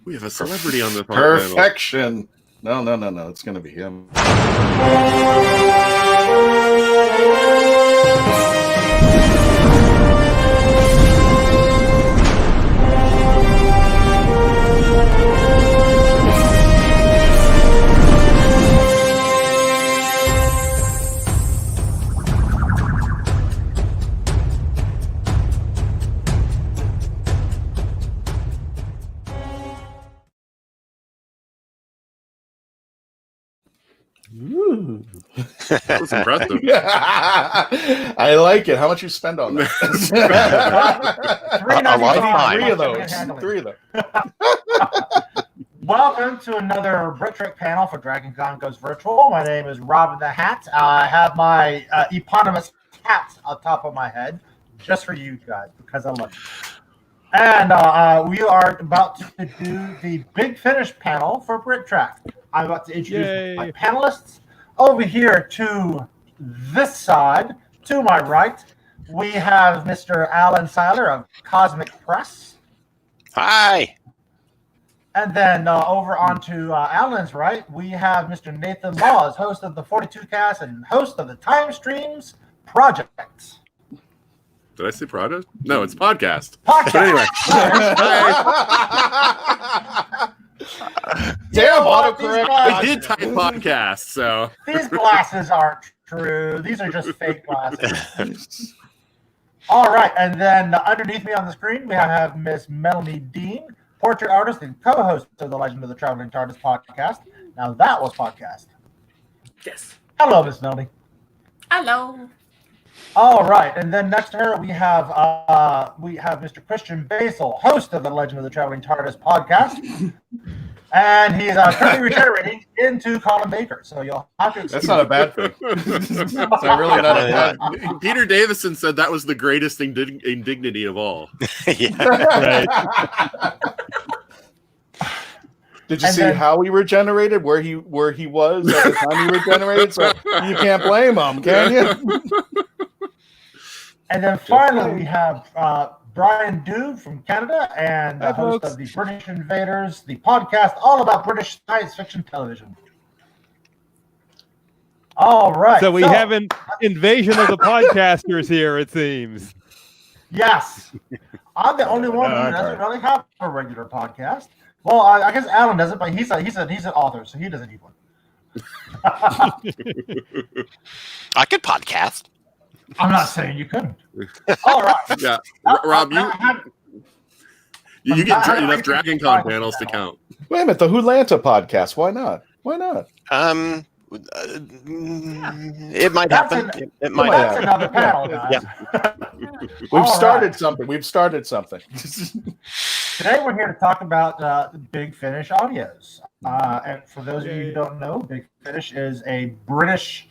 We have a celebrity on the panel. Perfection. No. It's going to be him. Ooh. That was impressive. I like it. How much you spend on that? Three of them. Welcome to another Brick Trick panel for DragonCon Goes Virtual. My name is Robin the Hat. I have my eponymous hat on top of my head just for you guys because I love you. And we are about to do the Big Finish panel for Brick Track. I'm about to introduce my panelists. Over here to this side, to my right, we have Mr. Alan Seiler of Cosmic Press. Hi. And then over onto Alan's right, we have Mr. Nathan Laws, host of the 42 Cast and host of the Time Streams Project. Did I say product? No, it's podcast. But anyway. Damn, autocorrect. I did type podcast, so. These glasses aren't true. These are just fake glasses. All right, and then underneath me on the screen, we have Miss Melanie Dean, portrait artist and co-host of the Legend of the Traveling TARDIS podcast. Now that was podcast. Yes. Hello, Miss Melanie. Hello. All right, and then next to her we have Mr. Christian Basil, host of the Legend of the Traveling TARDIS podcast, and he's currently regenerating into Colin Baker. So you'll have to. That's not a bad thing. That's really not a bad. Peter Davison said that was the greatest indignity of all. Right. Did you see how he regenerated? Where he was at the time he regenerated? So you can't blame him, can you? And then finally, we have Brian Dude from Canada and the host of the British Invaders, the podcast all about British science fiction television. All right. So we have an invasion of the podcasters here, it seems. Yes. I'm the only one who doesn't really have a regular podcast. Well, I guess Alan doesn't, but he's an author, so he doesn't need one. I could podcast. I'm not saying you couldn't. All right. Yeah, Rob, you get enough DragonCon panels to count. Wait a minute, the Wholanta podcast. Why not? It might happen. It might That's happen. another panel, guys. Yeah. We've started something. Today we're here to talk about the Big Finish audios. And for those of you who don't know, Big Finish is a British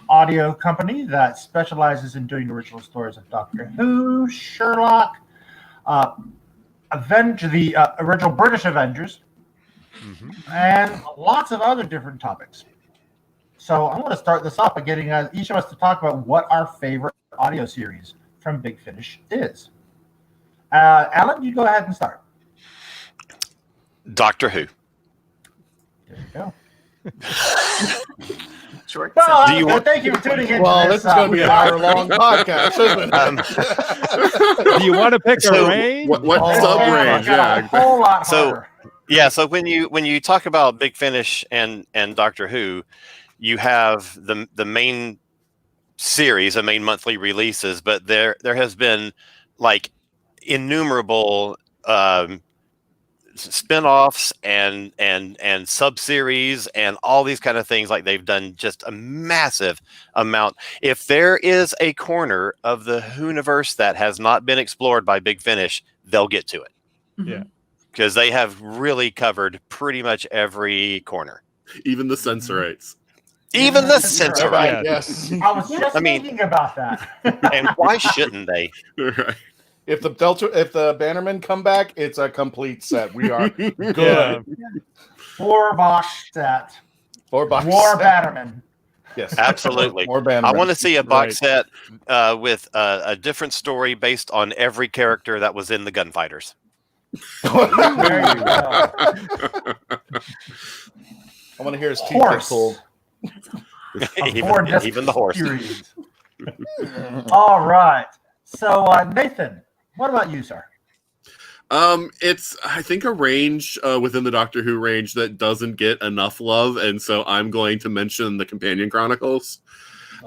audio company that specializes in doing original stories of Doctor Who, Sherlock, the original British Avengers, and lots of other different topics. So I'm going to start this off by getting each of us to talk about what our favorite audio series from Big Finish is. Alan, you go ahead and start. Doctor Who. There you go. Short. Well, Do you want- thank you for tuning in. Well, this is going to be an hour-long podcast, isn't it? Do you want to pick So, a range? What sub-range? A Yeah. whole lot So- harder. Yeah, so when you talk about Big Finish and Doctor Who, you have the main series, the main monthly releases, but there has been like innumerable spin-offs and sub-series and all these kind of things. Like they've done just a massive amount. If there is a corner of the Whoniverse that has not been explored by Big Finish, they'll get to it. Yeah. Because they have really covered pretty much every corner. Even the censorites. Even the That's right. censor. Right, yes. I was just I mean- thinking about that. And why shouldn't they? Right. If the Bannermen come back, it's a complete set. We are good. Yeah. 4-box set. 4-box War set. Bannerman. Yes, Absolutely. More Bannermen. I want to see a box set with a different story based on every character that was in the Gunfighters. There you go. I want to hear his teeth get Horse. pulled. even the horse. Series. All right. So, Nathan, what about you, sir? It's I think a range within the Doctor Who range that doesn't get enough love, and so I'm going to mention the Companion Chronicles.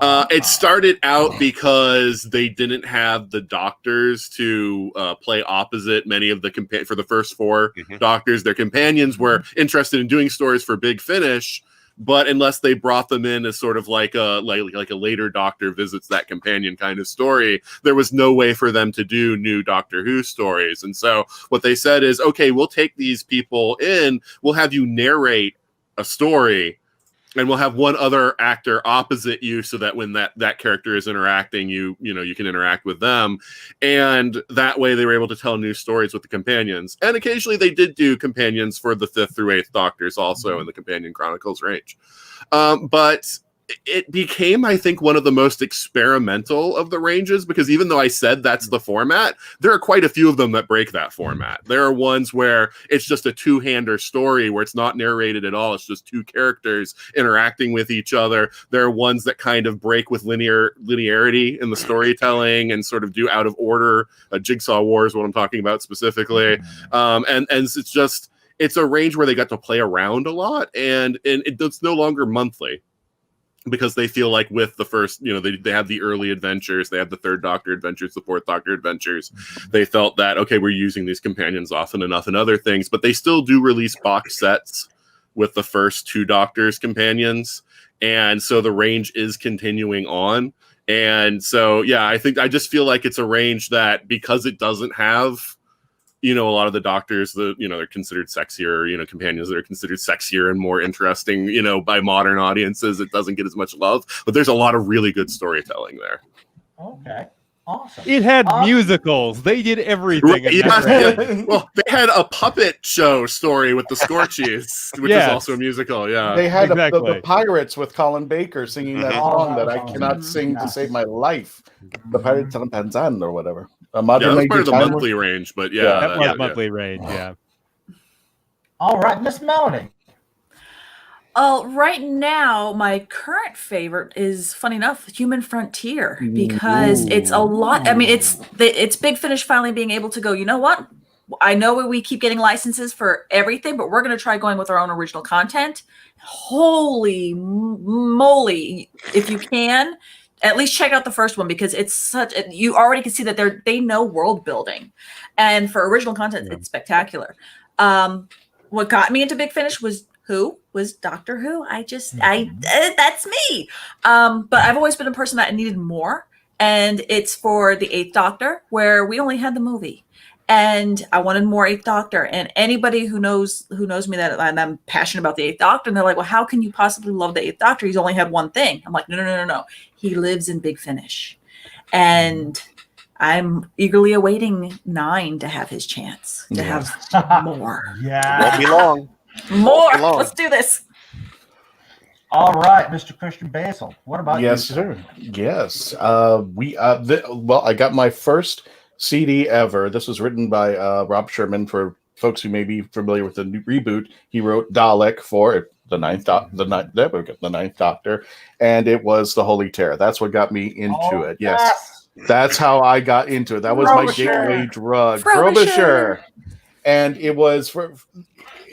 It started out because they didn't have the doctors to play opposite many of the for the first four doctors. Their companions were interested in doing stories for Big Finish, but unless they brought them in as sort of like a later Doctor visits that companion kind of story, there was no way for them to do new Doctor Who stories. And so what they said is, okay, we'll take these people in, we'll have you narrate a story, and we'll have one other actor opposite you so that when that character is interacting, you can interact with them. And that way they were able to tell new stories with the companions. And occasionally they did do companions for the 5th through 8th Doctors also in the Companion Chronicles range. But it became, I think, one of the most experimental of the ranges, because even though I said that's the format, there are quite a few of them that break that format. There are ones where it's just a two-hander story where it's not narrated at all. It's just two characters interacting with each other. There are ones that kind of break with linearity in the storytelling and sort of do out of order. Jigsaw War is what I'm talking about specifically. And it's a range where they got to play around a lot, and it's no longer monthly, because they feel like with the first, they have the early adventures, they have the 3rd Doctor adventures, the 4th Doctor adventures. They felt that, okay, we're using these companions often enough and other things, but they still do release box sets with the first 2 Doctors companions. And so the range is continuing on. And so, yeah, I just feel like it's a range that, because it doesn't have, a lot of the Doctors, they're considered sexier, companions that are considered sexier and more interesting, by modern audiences. It doesn't get as much love, but there's a lot of really good storytelling there. Okay. Awesome. It had musicals. They did everything. Well, they had a puppet show story with the Scorchies, which is also a musical. Yeah, they had the Pirates with Colin Baker singing that song that I cannot sing to save my life. The Pirates of Penzance or whatever. That was part of the monthly range, but that was monthly range. Yeah. All right, Miss Melody. Right now, my current favorite is, funny enough, Human Frontier, because it's a lot. I mean, it's Big Finish finally being able to go, you know what? I know we keep getting licenses for everything, but we're going to try going with our own original content. Holy moly, if you can, at least check out the first one, because it's you already can see that they know world building, and for original content, it's spectacular. What got me into Big Finish was Doctor Who. That's me. But I've always been a person that needed more, and it's for the 8th Doctor, where we only had the movie, and I wanted more 8th Doctor. And anybody who knows me that I'm passionate about the 8th Doctor, and they're like, well, how can you possibly love the 8th Doctor? He's only had one thing. I'm like, no. He lives in Big Finish, and I'm eagerly awaiting 9 to have his chance to have more. Yeah, won't be long. More. Let's do this. All right, Mr. Christian Basil. What about you? Yes, sir. Yes. I got my first CD ever. This was written by Rob Sherman. For folks who may be familiar with the new reboot, he wrote Dalek for the Ninth Doctor, and it was the Holy Terror. That's what got me into it. Yes, that's how I got into it. That was my gateway drug, Frobisher. And it was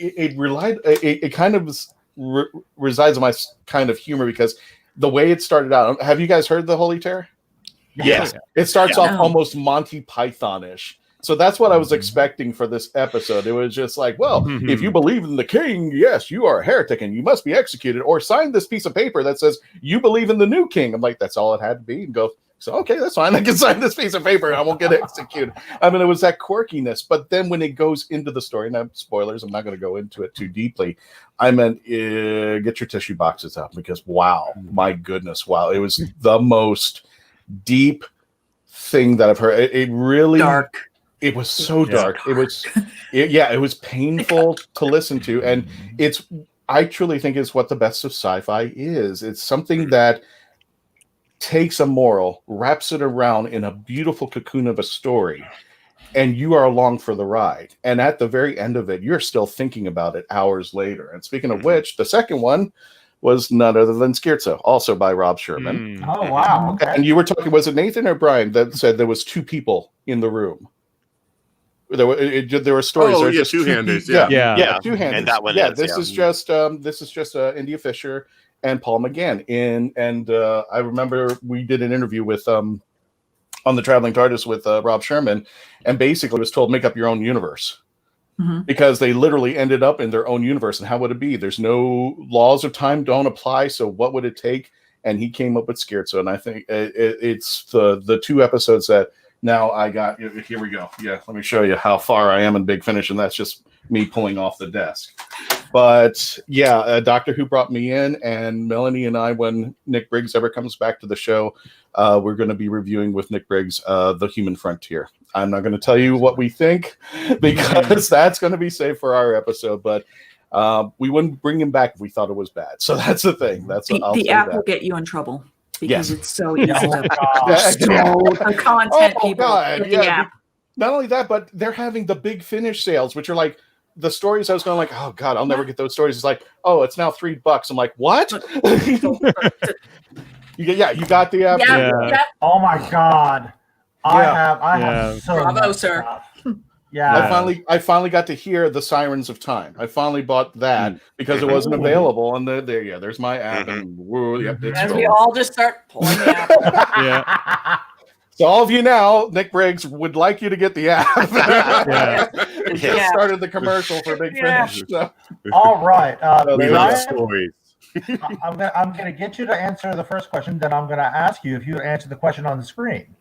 it kind of resides in my kind of humor, because the way it started out. Have you guys heard the Holy Terror? Yes. It starts off almost Monty Python-ish. So that's what I was expecting for this episode. It was just like, well, if you believe in the king, yes, you are a heretic and you must be executed, or sign this piece of paper that says you believe in the new king. I'm like, that's all it had to be. And go, so, okay, that's fine. I can sign this piece of paper and I won't get executed. I mean, it was that quirkiness. But then when it goes into the story, now spoilers, I'm not going to go into it too deeply. I meant, get your tissue boxes out, because wow, my goodness, wow. It was the most deep thing that I've heard. It really dark. It was so dark. It was painful to listen to. And I truly think it's what the best of sci-fi is. It's something that takes a moral, wraps it around in a beautiful cocoon of a story, and you are along for the ride. And at the very end of it, you're still thinking about it hours later. And speaking of which, the second one was none other than Scherzo, also by Rob Sherman. Oh, wow. Okay. And you were talking, was it Nathan or Brian that said there was 2 people in the room? There were stories. Oh, There's yeah, just 2 two handers. people- Yeah. 2 handers. And that one yeah, is, this yeah. is just India Fisher and Paul McGann. And I remember we did an interview with on the Traveling TARDIS with Rob Sherman, and basically was told make up your own universe. Because they literally ended up in their own universe. And how would it be? There's no laws of time don't apply. So what would it take? And he came up with Scherzo. And I think it's the 2 episodes that now I got. Here we go. Yeah, let me show you how far I am in Big Finish. And that's just me pulling off the desk. But yeah, Doctor Who brought me in, and Melanie and I, when Nick Briggs ever comes back to the show, we're going to be reviewing with Nick Briggs The Human Frontier. I'm not going to tell you what we think because that's going to be saved for our episode, but we wouldn't bring him back if we thought it was bad. So that's the thing. The app will get you in trouble because it's so easy Oh, to God. content Oh, people God, with the yeah. app. Not only that, but they're having the Big Finish sales, which are like the stories I was going like, oh God, I'll never get those stories. It's like, oh, it's now $3. I'm like, what? You got the app. Yeah. Oh, my God. I have so Bravo, much sir. stuff. Yeah. I finally got to hear the Sirens of Time. I finally bought that because it wasn't available. And there's my app. And it's As we rolling. all just start pulling the app. Yeah. So all of you now, Nick Briggs would like you to get the app. We just started the commercial for Big Finish. So. All right. We Brian? love stories. I'm gonna get you to answer the first question. Then I'm gonna ask you if you answer the question on the screen.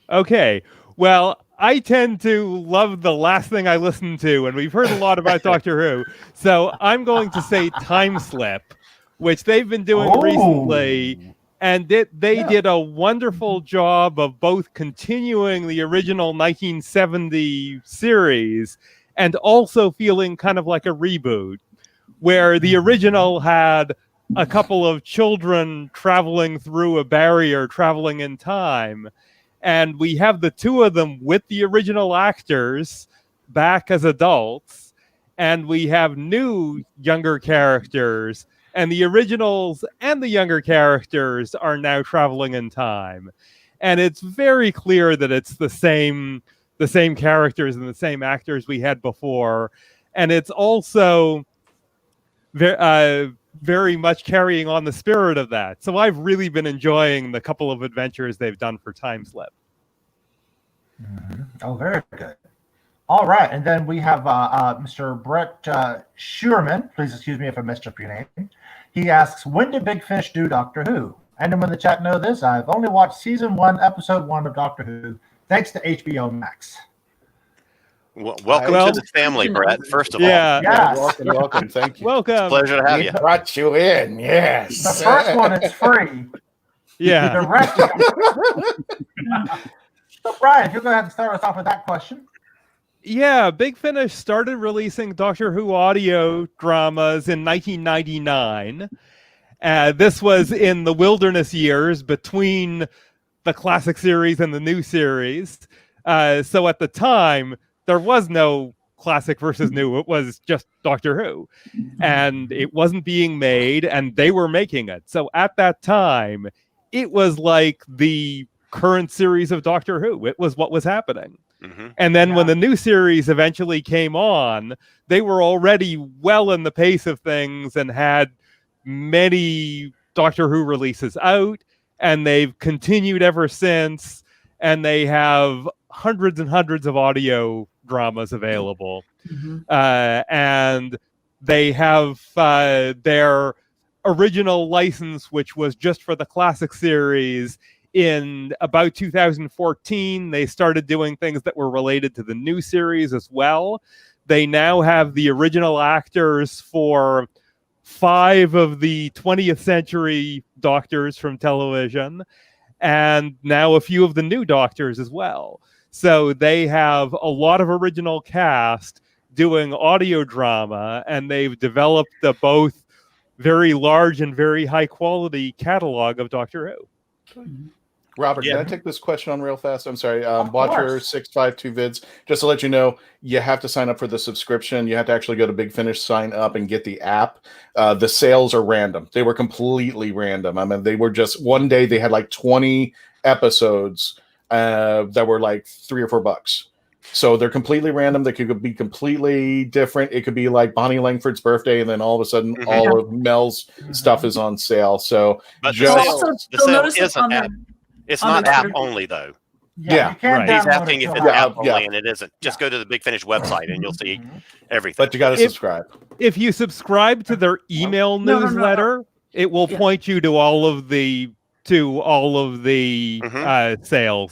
Okay. Well, I tend to love the last thing I listen to, and we've heard a lot about Doctor Who. So I'm going to say Time Slip, which they've been doing recently. And they did a wonderful job of both continuing the original 1970 series and also feeling kind of like a reboot, where the original had a couple of children traveling through a barrier, traveling in time. And we have the 2 of them with the original actors back as adults. And we have new younger characters. And the originals and the younger characters are now traveling in time. And it's very clear that it's the same characters and the same actors we had before. And it's also very much carrying on the spirit of that. So I've really been enjoying the couple of adventures they've done for Time Slip. Oh, very good. All right, and then we have Mr. Brett Schuerman. Please excuse me if I messed up your name. He asks, when did Big Finish do Doctor Who? Anyone in the chat know this? I've only watched season 1, episode 1 of Doctor Who, thanks to HBO Max. Welcome to the family, Brett. First of all, Yes. Welcome. Thank you. Welcome. pleasure to have you. Brought you in. Yes. The first one is free. Yeah. The rest So, Brian, if you'll go ahead and start us off with that question. Yeah, Big Finish started releasing Doctor Who audio dramas in 1999. This was in the wilderness years between the classic series and the new series. So at the time, there was no classic versus new. It was just Doctor Who. And it wasn't being made, and they were making it. So at that time, it was like the current series of Doctor Who. It was what was happening. And then when the new series eventually came on, they were already well in the pace of things and had many Doctor Who releases out, and they've continued ever since, and they have hundreds and hundreds of audio dramas available. And they have their original license, which was just for the classic series. In about 2014, they started doing things that were related to the new series as well. They now have the original actors for 5 of the 20th century Doctors from television, and now a few of the new Doctors as well. So they have a lot of original cast doing audio drama, and they've developed a both very large and very high quality catalog of Doctor Who. Robert, Yeah. can I take this question on real fast? I'm sorry. Of Watcher course. 652 vids. Just to let you know, you have to sign up for the subscription. You have to actually go to Big Finish, sign up, and get the app. The sales are random. They were completely random. I mean, they were just one day they had like 20 episodes that were like $3 or $4. So they're completely random. They could be completely different. It could be like Bonnie Langford's birthday, and then all of a sudden, Mhm. all of Mel's stuff is on sale. So But Just- the Also, sale, the you'll sale notice it isn't on app. their- It's on not their app Twitter. only though. Yeah, you can right. He's download asking it if to it's have app it. only, yeah. and it isn't. Just Yeah. go to the Big Finish website, and you'll see Mhm. everything. but you got to If- subscribe. If you subscribe to their email No. newsletter, it will Yeah. point you to all of the sales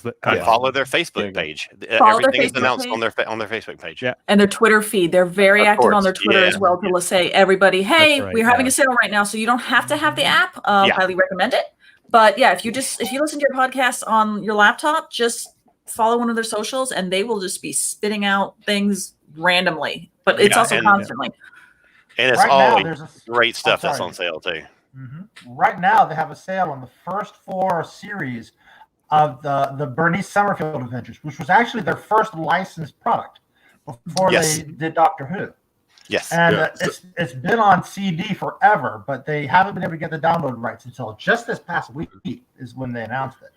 that come And Yeah. up. follow their There you Facebook go. page. Follow their Everything is Facebook announced page. on their Facebook page. Yeah. And their Twitter feed. They're very Of active on course, their Twitter yeah. as well to say, everybody, hey, right, we're having yeah. a sale right now, so you don't have to have the app. Yeah. Highly recommend it. But yeah, if you listen to your podcast on your laptop, just follow one of their socials and they will just be spitting out things randomly. But it's Yeah, also and- constantly. And it's Right now, always there's a great stuff that's sorry. on sale too. Right now, they have a sale on the first 4 series of the Bernice Summerfield Adventures, which was actually their first licensed product before Yes. they did Doctor Who. Yes. And Yeah. it's been on CD forever, but they haven't been able to get the download rights until just this past week is when they announced it.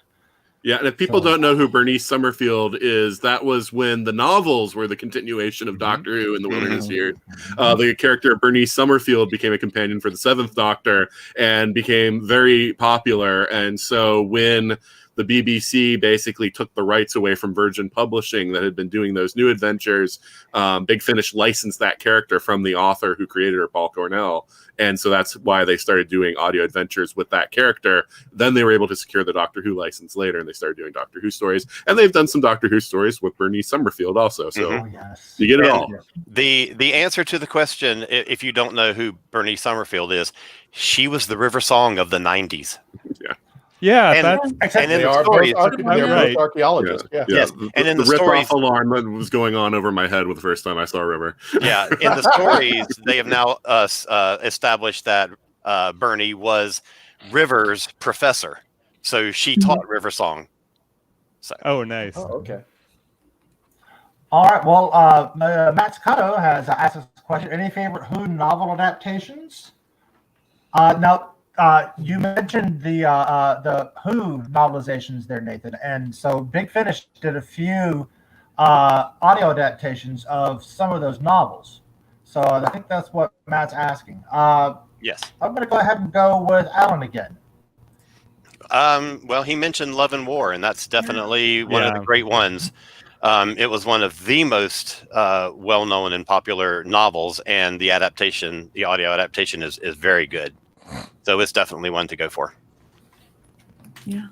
Yeah, and if people So- don't know who Bernice Summerfield is, that was when the novels were the continuation of Doctor Who in the Wilderness Years. The character of Bernice Summerfield became a companion for the Seventh Doctor and became very popular. And so when the BBC basically took the rights away from Virgin Publishing that had been doing those new adventures, Big Finish licensed that character from the author who created her, Paul Cornell. And so that's why they started doing audio adventures with that character. Then they were able to secure the Doctor Who license later, and they started doing Doctor Who stories. And they've done some Doctor Who stories with Bernice Summerfield also. So Oh, yes. you get it And- all. The answer to the question, if you don't know who Bernice Summerfield is, she was the River Song of the 90s. Yeah, And- that's Except And in They the are stories, both, they're Right. both archaeologists. Yeah. Yes, and in the rip stories- off alarm that was going on over my head with the first time I saw River. Yeah, in the stories, they have now established that Bernie was River's professor, so she taught River Song. So oh nice. Oh, okay. All right. Well, Matt Scotto has asked us a question. Any favorite Who novel adaptations? Now, you mentioned the Who novelizations there, Nathan, and so Big Finish did a few audio adaptations of some of those novels. So I think that's what Matt's asking. yes. I'm going to go ahead and go with Alan again. Well, he mentioned Love and War, and that's definitely one of the Yeah. great ones. It was one of the most well-known and popular novels, and the adaptation, the audio adaptation, is very good. So it's definitely one to go for.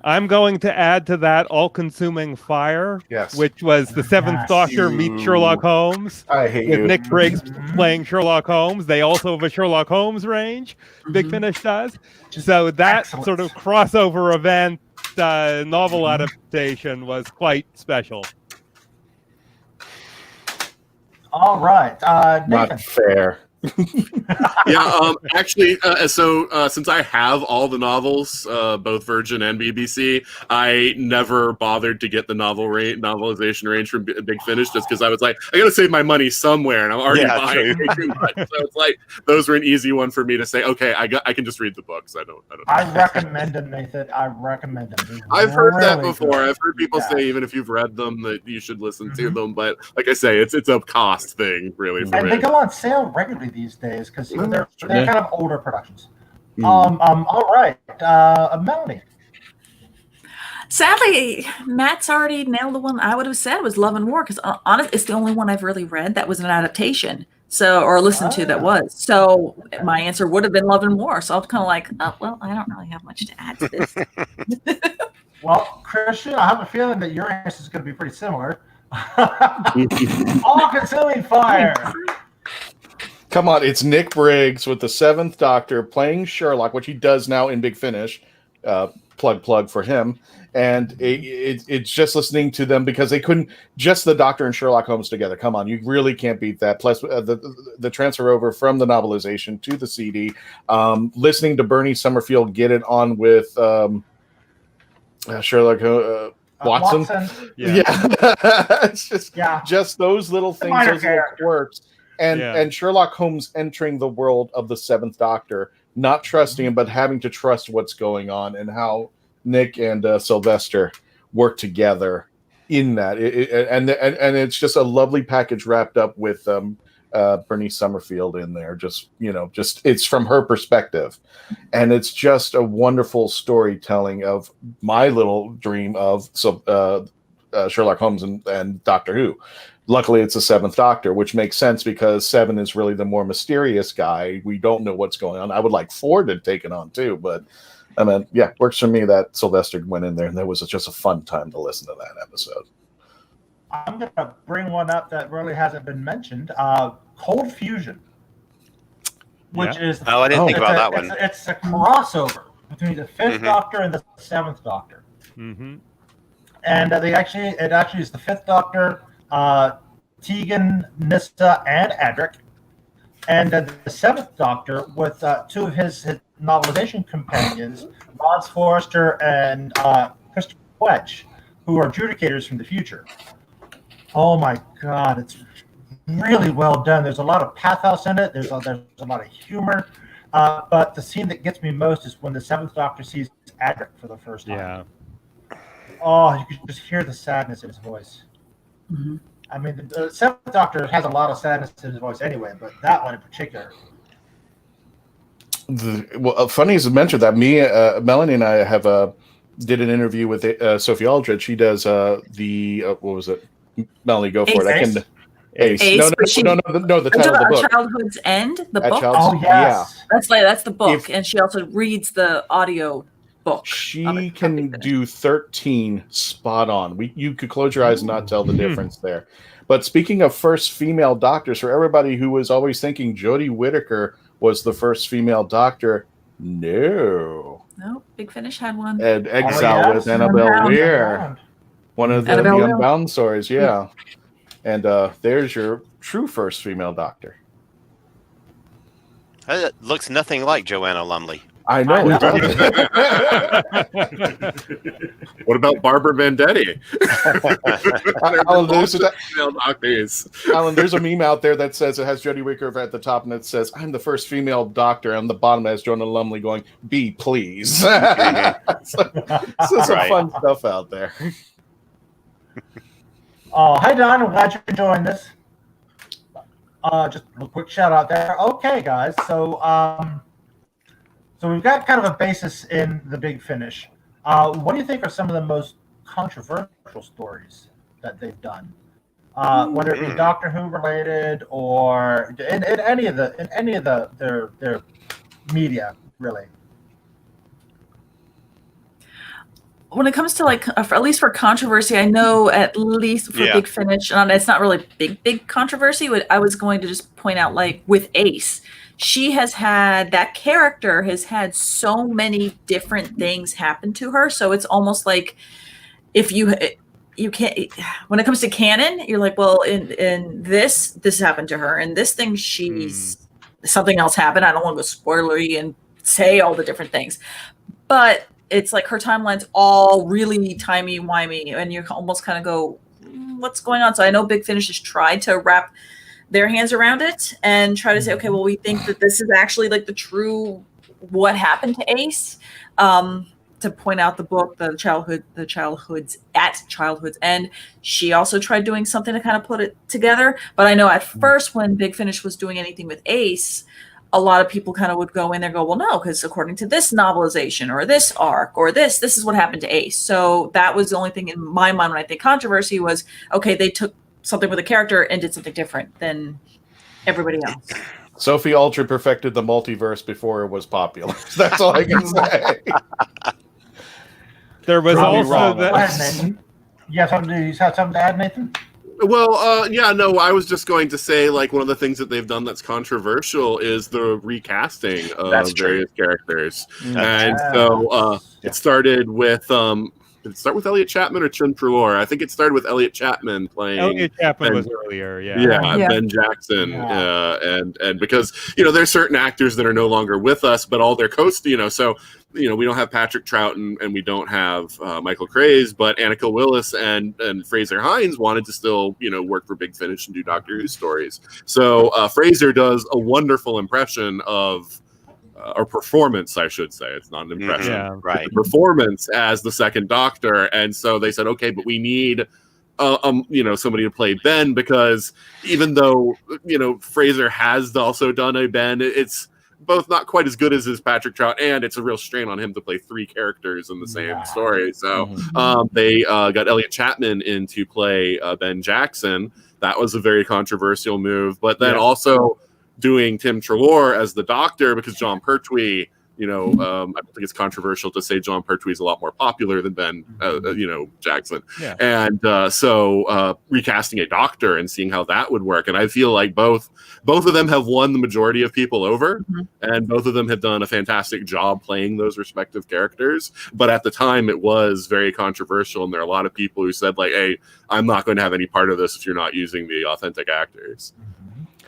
I'm going to add to that All-Consuming Fire, Yes. which was the Seventh Yes. Doctor meets Sherlock Holmes. I hate With you. Nick Briggs playing Sherlock Holmes. They also have a Sherlock Holmes range, Big Mhm. Finish does. Just So that excellent. sort of crossover event novel adaptation was quite special. All right. Nathan. Not fair. Yeah, actually, since I have all the novels, both Virgin and BBC, I never bothered to get the novelization range from Big Finish just because I was like, I gotta save my money somewhere, and I'm already Yeah, buying true. way too much. So it's like those were an easy one for me to say, okay, I can just read the books. I don't. I recommend them, Nathan. I recommend them. They're I've heard that really before. good. I've heard people Yeah. say even if you've read them that you should listen to them, but like I say, it's a cost thing really for And me. they go on sale regularly these days because they're Yeah. kind of older productions. Mm. All right. Melanie. Sadly, Matt's already nailed the one I would have said was Love and War because honestly, it's the only one I've really read that was an adaptation. So, or listened to that was. So, my answer would have been Love and War. So, I was kind of like, oh, well, I don't really have much to add to this. Well, Christian, I have a feeling that your answer is going to be pretty similar. All-consuming fire. Come on, it's Nick Briggs with the Seventh Doctor playing Sherlock, which he does now in Big Finish. Plug for him. And it's just listening to them because they couldn't just the Doctor and Sherlock Holmes together. Come on, you really can't beat that. Plus the transfer over from the novelization to the CD, listening to Bernie Summerfield get it on with Sherlock Watson. Yeah. It's just those little things, minor those little character. quirks, and Sherlock Holmes entering the world of the Seventh Doctor, not trusting him, but having to trust what's going on, and how Nick and Sylvester work together in that. And it's just a lovely package wrapped up with Bernice Summerfield in there. Just it's from her perspective, and it's just a wonderful storytelling of my little dream of Sherlock Holmes and Doctor Who. Luckily, it's the Seventh Doctor, which makes sense because Seven is really the more mysterious guy. We don't know what's going on. I would like Ford to take it on too, but I mean, works for me that Sylvester went in there, and that was just a fun time to listen to that episode. I'm going to bring one up that really hasn't been mentioned. Cold Fusion, which is I didn't think about that one. It's a crossover between the Fifth Doctor and the Seventh Doctor, and it actually is the Fifth Doctor, Tegan, Nyssa, and Adric, and the Seventh Doctor with two of his novelization companions, Rods Forrester and Christopher Wedge, who are adjudicators from the future. Oh my God, it's really well done. There's a lot of pathos in it. There's a lot of humor. But the scene that gets me most is when the Seventh Doctor sees Adric for the first time. Yeah. Oh, you can just hear the sadness in his voice. Mm-hmm. I mean, the Seventh Doctor has a lot of sadness in his voice anyway, but that one in particular. Funny as you mentioned that, Melanie and I have did an interview with Sophie Aldred. She does what was it? Melanie, go for it. Ace. No, the title of the book. Childhood's End, the book. Oh yes, that's the book, and she also reads the audio book. She can do 13 spot on. You could close your eyes and not tell the difference there. But speaking of first female doctors, for everybody who was always thinking Jodie Whittaker was the first female doctor, no, Big Finish had one. And Exile with Annabelle Weir. One of the Unbound stories, yeah. And there's your true first female doctor. It looks nothing like Joanna Lumley. I know. What about Barbara Vendetti? Alan, there's a meme out there that says it has Jodie Whittaker at the top, and it says, "I'm the first female doctor." On the bottom, it has Joanna Lumley going, "B, please." So some fun stuff out there. Oh, hi Don, I'm glad you joined us. Just a quick shout out there. Okay, guys, so we've got kind of a basis in the Big Finish. What do you think are some of the most controversial stories that they've done? Whether it be Doctor Who related or in any of their media, really. When it comes to at least for controversy, I know at least for Big Finish, and it's not really big controversy. But I was going to just point out, with Ace, that character has had so many different things happen to her. So it's almost like if you can't, when it comes to canon, you're like, well, in this happened to her, and this thing something else happened. I don't want to go spoilery and say all the different things, but it's like her timeline's all really timey-wimey, and you almost kind of go, what's going on? So I know Big Finish has tried to wrap their hands around it and try to say, okay, well, we think that this is actually the true what happened to Ace. To point out the book, the Childhood's End. She also tried doing something to kind of put it together. But I know at first when Big Finish was doing anything with Ace, a lot of people kind of would go in there and go, well, no, because according to this novelization or this arc or this is what happened to Ace. So that was the only thing in my mind when I think controversy was, okay, they took something with a character and did something different than everybody else. Sophie Aldred perfected the multiverse before it was popular. That's all I can say. There was also Nathan. You have something to add, Nathan? Well, I was just going to say, one of the things that they've done that's controversial is the recasting of various characters. And so it started with did it start with Elliot Chapman or Tim Trelaw? I think it started with Elliot Chapman playing. Elliot Chapman Ben, was earlier, Yeah. Ben Jackson, and because there's certain actors that are no longer with us, but all their so we don't have Patrick Troughton and we don't have Michael Craze, but Annika Willis and Fraser Hines wanted to still work for Big Finish and do Doctor Who stories. So Fraser does a wonderful impression of. Or performance, I should say. It's not an impression. Yeah, right. Performance as the second Doctor, and so they said, okay, but we need, somebody to play Ben, because even though Fraser has also done a Ben, it's both not quite as good as his Patrick Trout, and it's a real strain on him to play three characters in the same story. So they got Elliot Chapman in to play Ben Jackson. That was a very controversial move, but then also doing Tim Trelaw as the Doctor, because John Pertwee, I don't think it's controversial to say John Pertwee is a lot more popular than Ben, Jackson. Yeah. And so recasting a Doctor and seeing how that would work. And I feel like both of them have won the majority of people over, and both of them have done a fantastic job playing those respective characters. But at the time, it was very controversial, and there are a lot of people who said, like, hey, I'm not going to have any part of this if you're not using the authentic actors.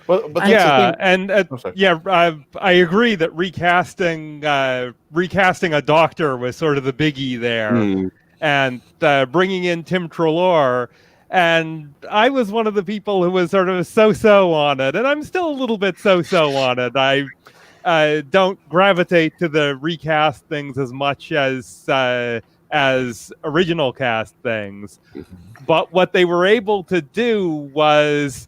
But yeah, and I agree that recasting a Doctor was sort of the biggie there, and bringing in Tim Trelaw, and I was one of the people who was sort of so on it, and I'm still a little bit so on it. I don't gravitate to the recast things as much as original cast things, but what they were able to do was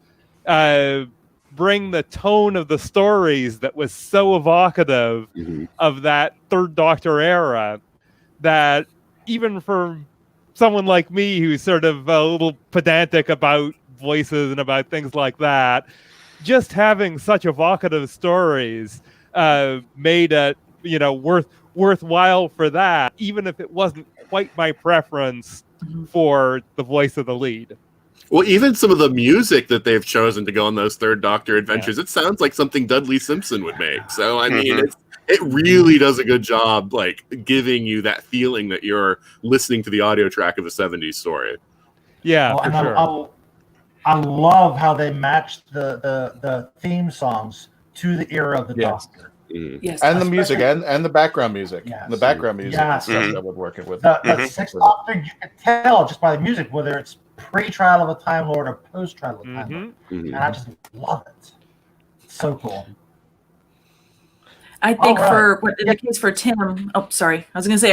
bring the tone of the stories that was so evocative of that Third Doctor era, that even for someone like me who's sort of a little pedantic about voices and about things like that, just having such evocative stories made it worthwhile for that, even if it wasn't quite my preference for the voice of the lead. Well, even some of the music that they've chosen to go on those Third Doctor adventures, it sounds like something Dudley Simpson would make. So, I mean, it really does a good job, like, giving you that feeling that you're listening to the audio track of a 70s story. Yeah, for sure. I love how they matched the theme songs to the era of the Doctor. Yes, and the music and the background music. Yes. The background music Yes. that would work it with. The Sixth Doctor, you can tell just by the music whether it's pre-Trial of a Time Lord or post-Trial of a Time Lord. And I just love it. It's so cool. I think in the case for Tim, I was going to say,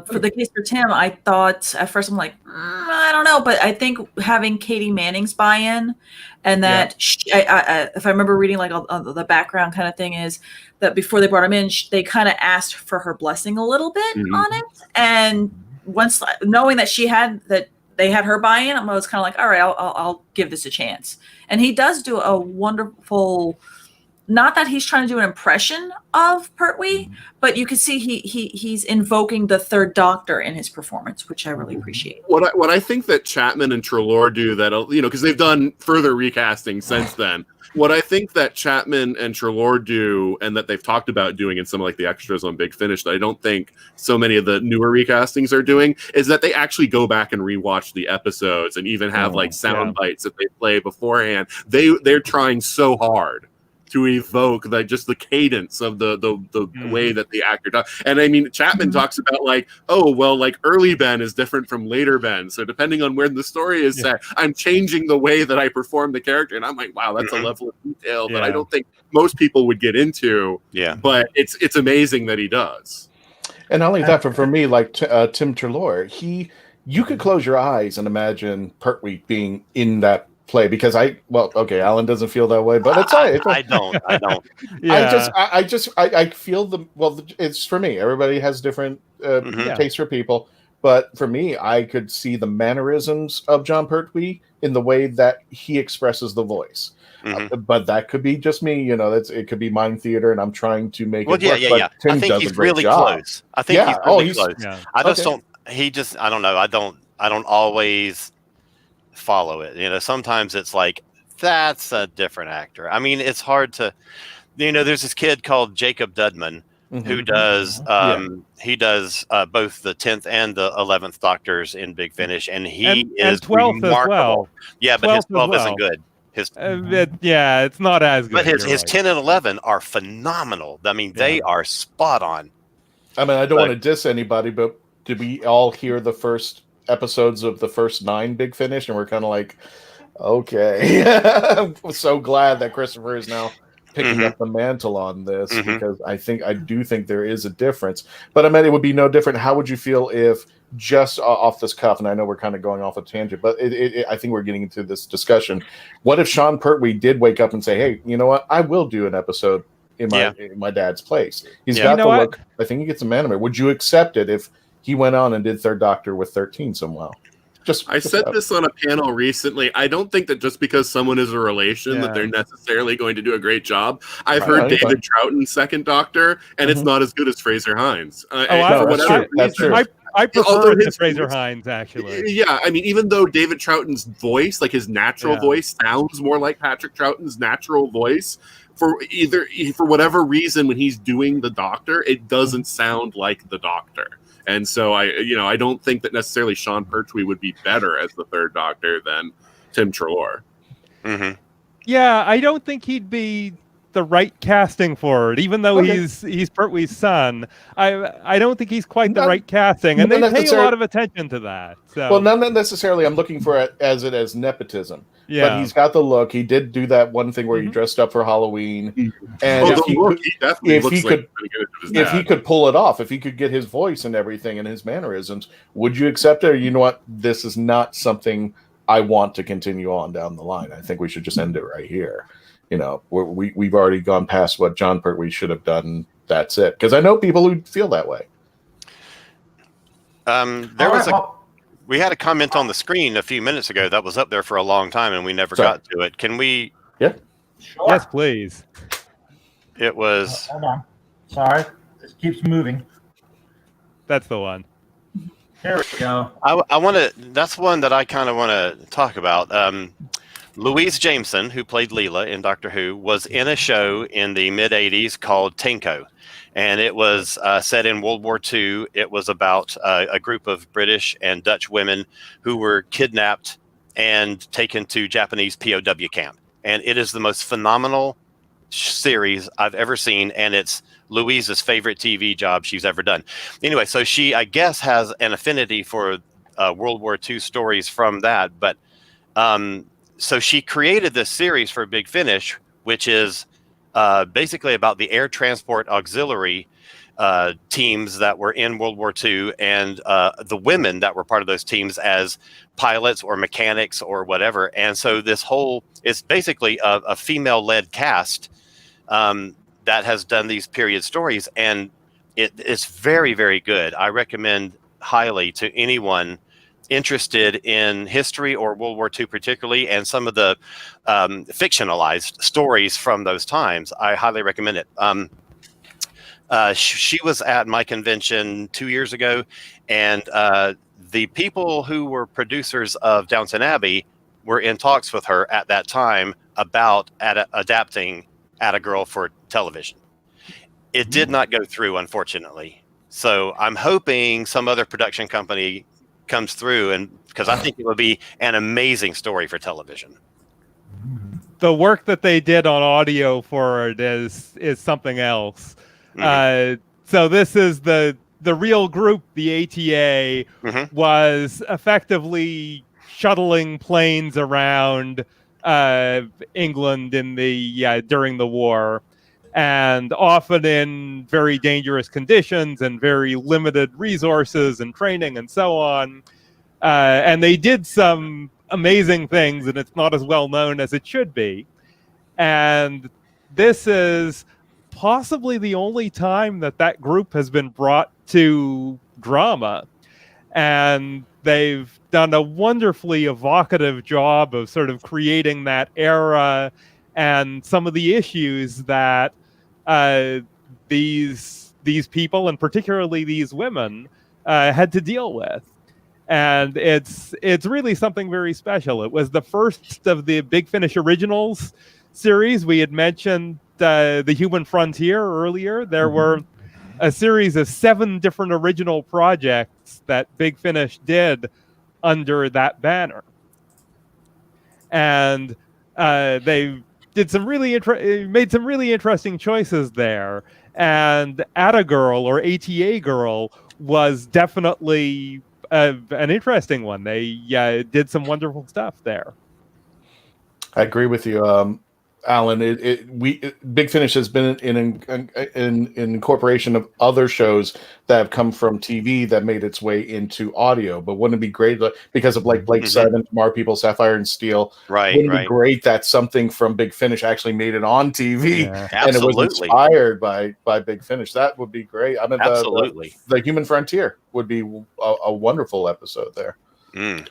for the case for Tim, I thought at first I'm like, I don't know, but I think having Katie Manning's buy-in, and that if I remember reading like the background kind of thing, is that before they brought him in, they kind of asked for her blessing a little bit on it, and once knowing that they had her buy-in, I was kind of like, all right, I'll give this a chance. And he does do a wonderful. Not that he's trying to do an impression of Pertwee, but you can see he's invoking the Third Doctor in his performance, which I really appreciate. What I think that Chapman and Trelaw do that, because they've done further recasting since then. What I think that Chapman and Trelaw do, and that they've talked about doing in some of like the extras on Big Finish, that I don't think so many of the newer recastings are doing, is that they actually go back and rewatch the episodes and even have like sound bites that they play beforehand. They're trying so hard to evoke just the cadence of the way that the actor does. And I mean, Chapman talks about like, early Ben is different from later Ben. So depending on where the story is set, I'm changing the way that I perform the character. And I'm like, wow, that's a level of detail that I don't think most people would get into. Yeah. But it's amazing that he does. And not only that, for me, like Tim Trelaw, you could close your eyes and imagine Pertwee being in that play, because Alan doesn't feel that way, but it's I don't. I feel it's for me. Everybody has different tastes for people, but for me, I could see the mannerisms of John Pertwee in the way that he expresses the voice. But that could be just me, it could be mind theater, and I'm trying to make it work. Tim I think he's really close. I think he's really close. Yeah. I just don't. I don't know. I don't always follow it. Sometimes it's like, that's a different actor. I mean, it's hard to, there's this kid called Jacob Dudman who does Yeah. he does both the 10th and the 11th Doctors in Big Finish, and he and is 12th as remarkable. well. Yeah, but his 12th as 12 isn't well. good. His Yeah, it's not as good. but his you're right. 10 and 11 are phenomenal. I mean, they are spot on. I mean, I don't want to diss anybody, but did we all hear the first episodes of the first 9 Big Finish? And we're kind of like, okay. I'm so glad that Christopher is now picking up the mantle on this, because I do think there is a difference. But I mean, it would be no different. How would you feel if just off this cuff, and I know we're kind of going off a tangent, but I think we're getting into this discussion. What if Sean Pertwee did wake up and say, hey, you know what? I will do an episode in my dad's place. He's got the look. I think he gets a man of it. Would you accept it if he went on and did Third Doctor with 13 somehow? I said this on a panel recently. I don't think that just because someone is a relation that they're necessarily going to do a great job. I've heard David Troughton's Second Doctor, and it's not as good as Fraser Hines. That's true. I prefer it to Fraser Hines, actually. Yeah, I mean, even though David Troughton's voice, like his natural voice, sounds more like Patrick Troughton's natural voice, for whatever reason, when he's doing the Doctor, it doesn't sound like the Doctor. And so I don't think that necessarily Sean Pertwee would be better as the Third Doctor than Tim Treloar. Mm-hmm. Yeah, I don't think he'd be the right casting for it, even though he's Pertwee's son. I don't think he's quite the right casting, and they pay a lot of attention to that. So. Well, not necessarily. I'm looking for it as nepotism. Yeah. But he's got the look. He did do that one thing where he dressed up for Halloween. And if he could pull it off, if he could get his voice and everything and his mannerisms, would you accept it? Or you know what? This is not something I want to continue on down the line. I think we should just end it right here. You know, we've already gone past what John Pertwee should have done. That's it. Because I know people who feel that way. We had a comment on the screen a few minutes ago that was up there for a long time, and we never got to it. Can we? Yeah. Sure. Yes, please. It was. Hold on. Sorry. It keeps moving. That's the one. Here we go. I want to. That's one that I kind of want to talk about. Louise Jameson, who played Leela in Doctor Who, was in a show in the mid '80s called Tenko. And it was set in World War II. It was about a group of British and Dutch women who were kidnapped and taken to Japanese POW camp. And it is the most phenomenal series I've ever seen. And it's Louise's favorite TV job she's ever done. Anyway, so she, I guess, has an affinity for World War II stories from that. But so she created this series for Big Finish, which is basically about the air transport auxiliary teams that were in World War II and the women that were part of those teams as pilots or mechanics or whatever. And so it's basically a female-led cast that has done these period stories. And it's very, very good. I recommend highly to anyone interested in history or World War II particularly, and some of the fictionalized stories from those times. I highly recommend it. She was at my convention 2 years ago, and the people who were producers of Downton Abbey were in talks with her at that time about adapting Atta Girl for television. It did not go through, unfortunately. So I'm hoping some other production company comes through, and because I think it would be an amazing story for television. The work that they did on audio for it is something else. So this is the real group. The ATA was effectively shuttling planes around England in during the war, and often in very dangerous conditions and very limited resources and training and so on. And they did some amazing things, and it's not as well known as it should be. And this is possibly the only time that group has been brought to drama. And they've done a wonderfully evocative job of sort of creating that era and some of the issues that these people, and particularly these women, had to deal with. And it's really something very special. It was the first of the Big Finish Originals series. We had mentioned The Human Frontier earlier. There were a series of 7 different original projects that Big Finish did under that banner. And they did some really made some really interesting choices there. And Atta Girl or ATA Girl was definitely an interesting one. They did some wonderful stuff there. I agree with you, Alan. Big Finish has been in incorporation of other shows that have come from TV that made its way into audio. But wouldn't it be great because of like Blake Seven, Tomorrow People, Sapphire and Steel? Right, wouldn't it be great that something from Big Finish actually made it on TV and it was inspired by Big Finish? That would be great. I mean, absolutely. The Human Frontier would be a wonderful episode there. Mm.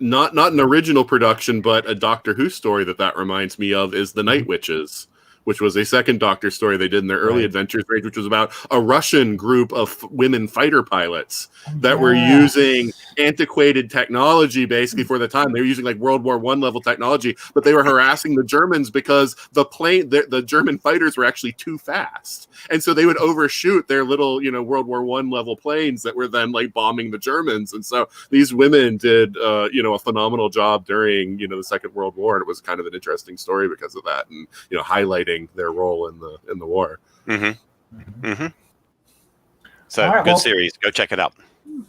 Not an original production, but a Doctor Who story that reminds me of is The Night Witches, which was a second Doctor story they did in their early Adventures range, which was about a Russian group of women fighter pilots that were using antiquated technology basically for the time. They were using like World War I level technology, but they were harassing the Germans because the German fighters were actually too fast. And so they would overshoot their little, World War I level planes that were then like bombing the Germans. And so these women did, a phenomenal job during, the Second World War. And it was kind of an interesting story because of that and, highlighting their role in the war. So right, good series. Go check it out.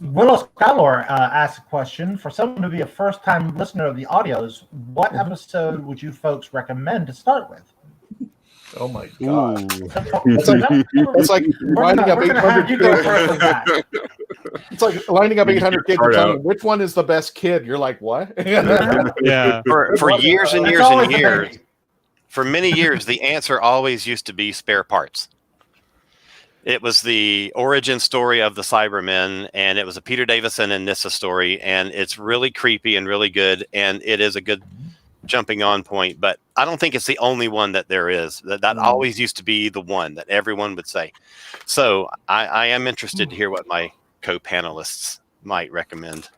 Willow Skylore asked a question. For someone to be a first-time listener of the audios, what episode would you folks recommend to start with? Oh my god! It's like lining up 800 kids. It's like lining up 800 kids and telling which one is the best kid. You're like, what? Yeah. For years and years and years, for many years, the answer always used to be spare parts. It was the origin story of the Cybermen, and it was a Peter Davison and Nyssa story, and it's really creepy and really good, and it is a good jumping on point, but I don't think it's the only one that there is. That always used to be the one that everyone would say. So I am interested to hear what my co-panelists might recommend.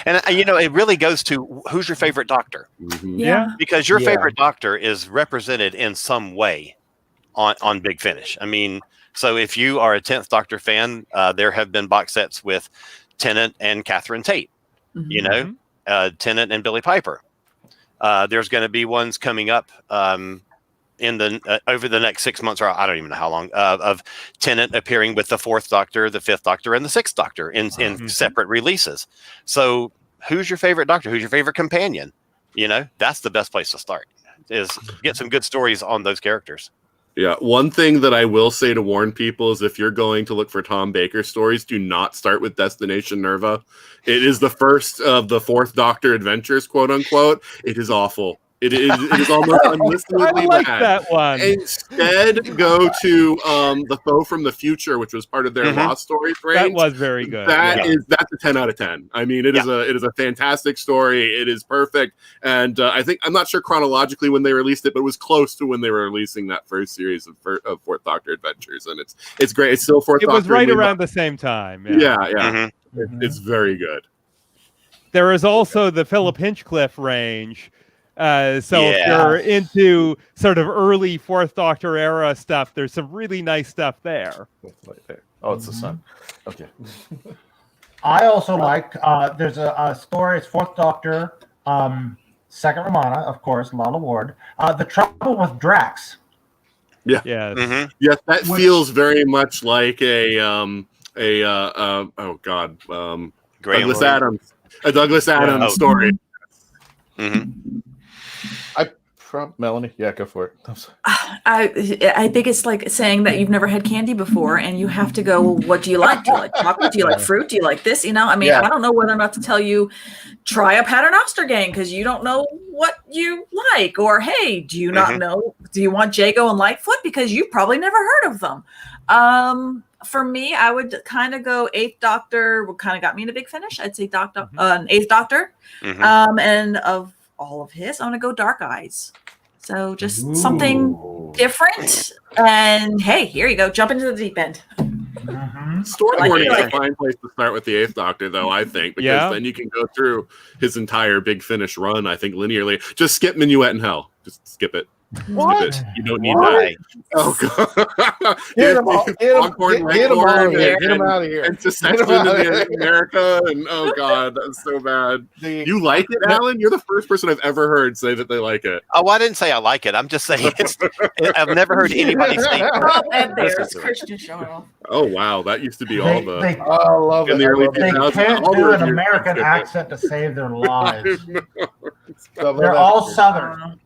And it really goes to who's your favorite Doctor? Yeah. Because your favorite Doctor is represented in some way on Big Finish. I mean, so if you are a 10th Doctor fan, there have been box sets with Tennant and Catherine Tate, Tennant and Billie Piper. There's going to be ones coming up in the over the next 6 months, or I don't even know how long, of Tennant appearing with the 4th Doctor, the 5th Doctor, and the 6th Doctor in separate releases. So who's your favorite Doctor? Who's your favorite companion? That's the best place to start, is get some good stories on those characters. Yeah, one thing that I will say to warn people is if you're going to look for Tom Baker stories, do not start with Destination Nerva. It is the first of the 4th Doctor adventures, quote unquote. It is awful. It is almost unlistenably I like bad. that one. Instead, go to The Foe from the Future, which was part of their Lost Stories range. That was very good. That's a 10 out of 10. I mean, it is a fantastic story. It is perfect, and I'm not sure chronologically when they released it, but it was close to when they were releasing that first series of 4th Doctor adventures, and it's great. It's still 4th Doctor. It was right around the same time. Yeah. It's very good. There is also the Philip Hinchcliffe range. If you're into sort of early 4th Doctor era stuff, there's some really nice stuff there. Oh, it's the sun. Okay. I also like, there's a story, it's 4th Doctor, second Romana, of course, Lalla Ward, The Trouble with Drax. Yeah. Yes. Yes, that feels very much like a Douglas Adams. A Douglas Adams story. Melanie, go for it. I think it's like saying that you've never had candy before and you have to go, well, what do you like? Do you like chocolate? Do you like fruit? Do you like this? I mean, I don't know whether or not to tell you try a Paternoster gang because you don't know what you like, or hey, do you not know? Do you want Jago and Lightfoot because you've probably never heard of them? For me, I would kind of go 8th Doctor. What kind of got me into Big Finish? I'd say 8th Doctor. And of all of his, I want to go Dark Eyes. So just something different. And hey, here you go. Jump into the deep end. Story Warning is a fine place to start with the 8th Doctor, though, I think, because then you can go through his entire Big Finish run, I think, linearly. Just skip Minuet in Hell. Just skip it. What? You don't need Why? that. Oh god! Get him out! Get him out of here! Get him out of here! And secession in America, and oh god, that's so bad. You like it, Alan? You're the first person I've ever heard say that they like it. Oh, I didn't say I like it. I'm just saying I've never heard anybody say. Oh, and there's Christian showing off. Oh wow, that used to be all the. I love in it. the early They 2000s. can't all do the an reviews. American accent to save their lives. So They're all Southern.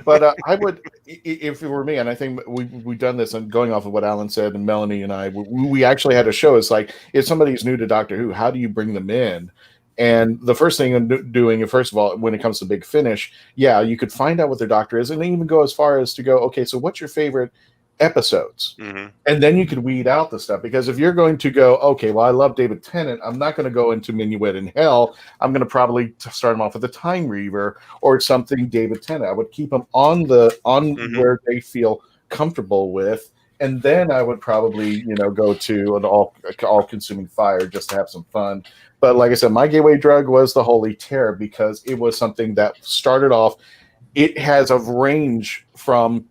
But I would, if it were me, and I think we've done this, and going off of what Alan said, and Melanie and I, we actually had a show. It's like, if somebody's new to Doctor Who, how do you bring them in? And the first thing I'm doing, first of all, when it comes to Big Finish, yeah, you could find out what their doctor is, and even go as far as to go, okay, so what's your favorite episodes? Mm-hmm. And then you could weed out the stuff, because if you're going to go, okay, well, I love David Tennant, I'm not going to go into Minuet in Hell. I'm going to probably start them off with a Time Reaver or something David Tennant. I would keep them on where they feel comfortable with, and then I would probably go to an all-consuming fire just to have some fun. But like I said, my gateway drug was the Holy Terror, because it was something that started off. It has a range from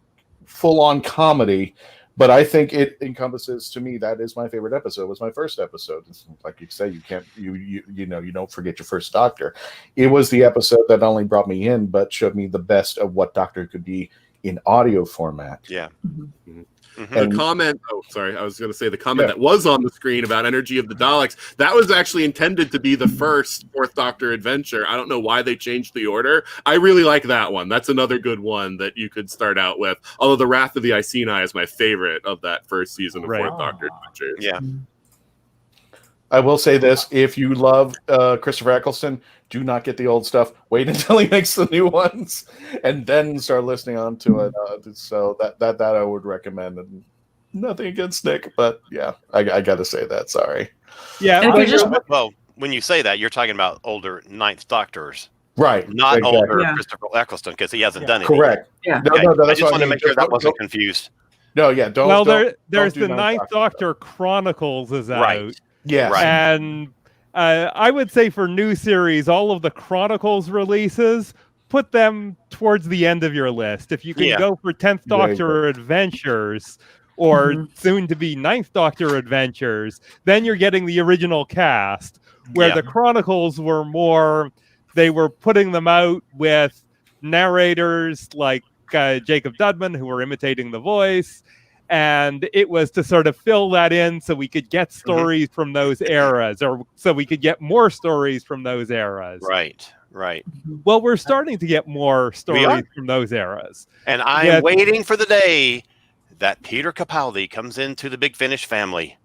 full-on comedy, but I think it encompasses, to me, that is my favorite episode. It was my first episode. It's like you say, you don't forget your first Doctor. It was the episode that not only brought me in, but showed me the best of what Doctor could be in audio format. Yeah. Mm-hmm. And- The comment, I was going to say the comment that was on the screen about Energy of the Daleks, that was actually intended to be the first Fourth Doctor adventure. I don't know why they changed the order. I really like that one. That's another good one that you could start out with. Although the Wrath of the Iceni is my favorite of that first season of Fourth Doctor adventures. Yeah. I will say this: if you love Christopher Eccleston, do not get the old stuff. Wait until he makes the new ones, and then start listening on to it. So that I would recommend. And nothing against Nick, but yeah, I got to say that. Sorry. Yeah. Well, when you say that, you're talking about older Ninth Doctors, right? Not exactly. older Christopher Eccleston, because he hasn't done it. Correct. Yeah. No, Okay. I that's just what want to mean. make sure that Don't- wasn't confused. No, yeah, don't. Well, don't there's do the Ninth Ninth Doctor Chronicles is out. Right. Yes. Right. And I would say for new series, all of the Chronicles releases, put them towards the end of your list. If you can go for 10th There you Doctor Adventures or soon to be 9th Doctor Adventures, then you're getting the original cast, where the Chronicles were more, they were putting them out with narrators like Jacob Dudman, who were imitating the voice. And it was to sort of fill that in so we could get stories from those eras, or so we could get more stories from those eras. Right. Well, we're starting to get more stories from those eras. And I'm waiting for the day that Peter Capaldi comes into the Big Finish family.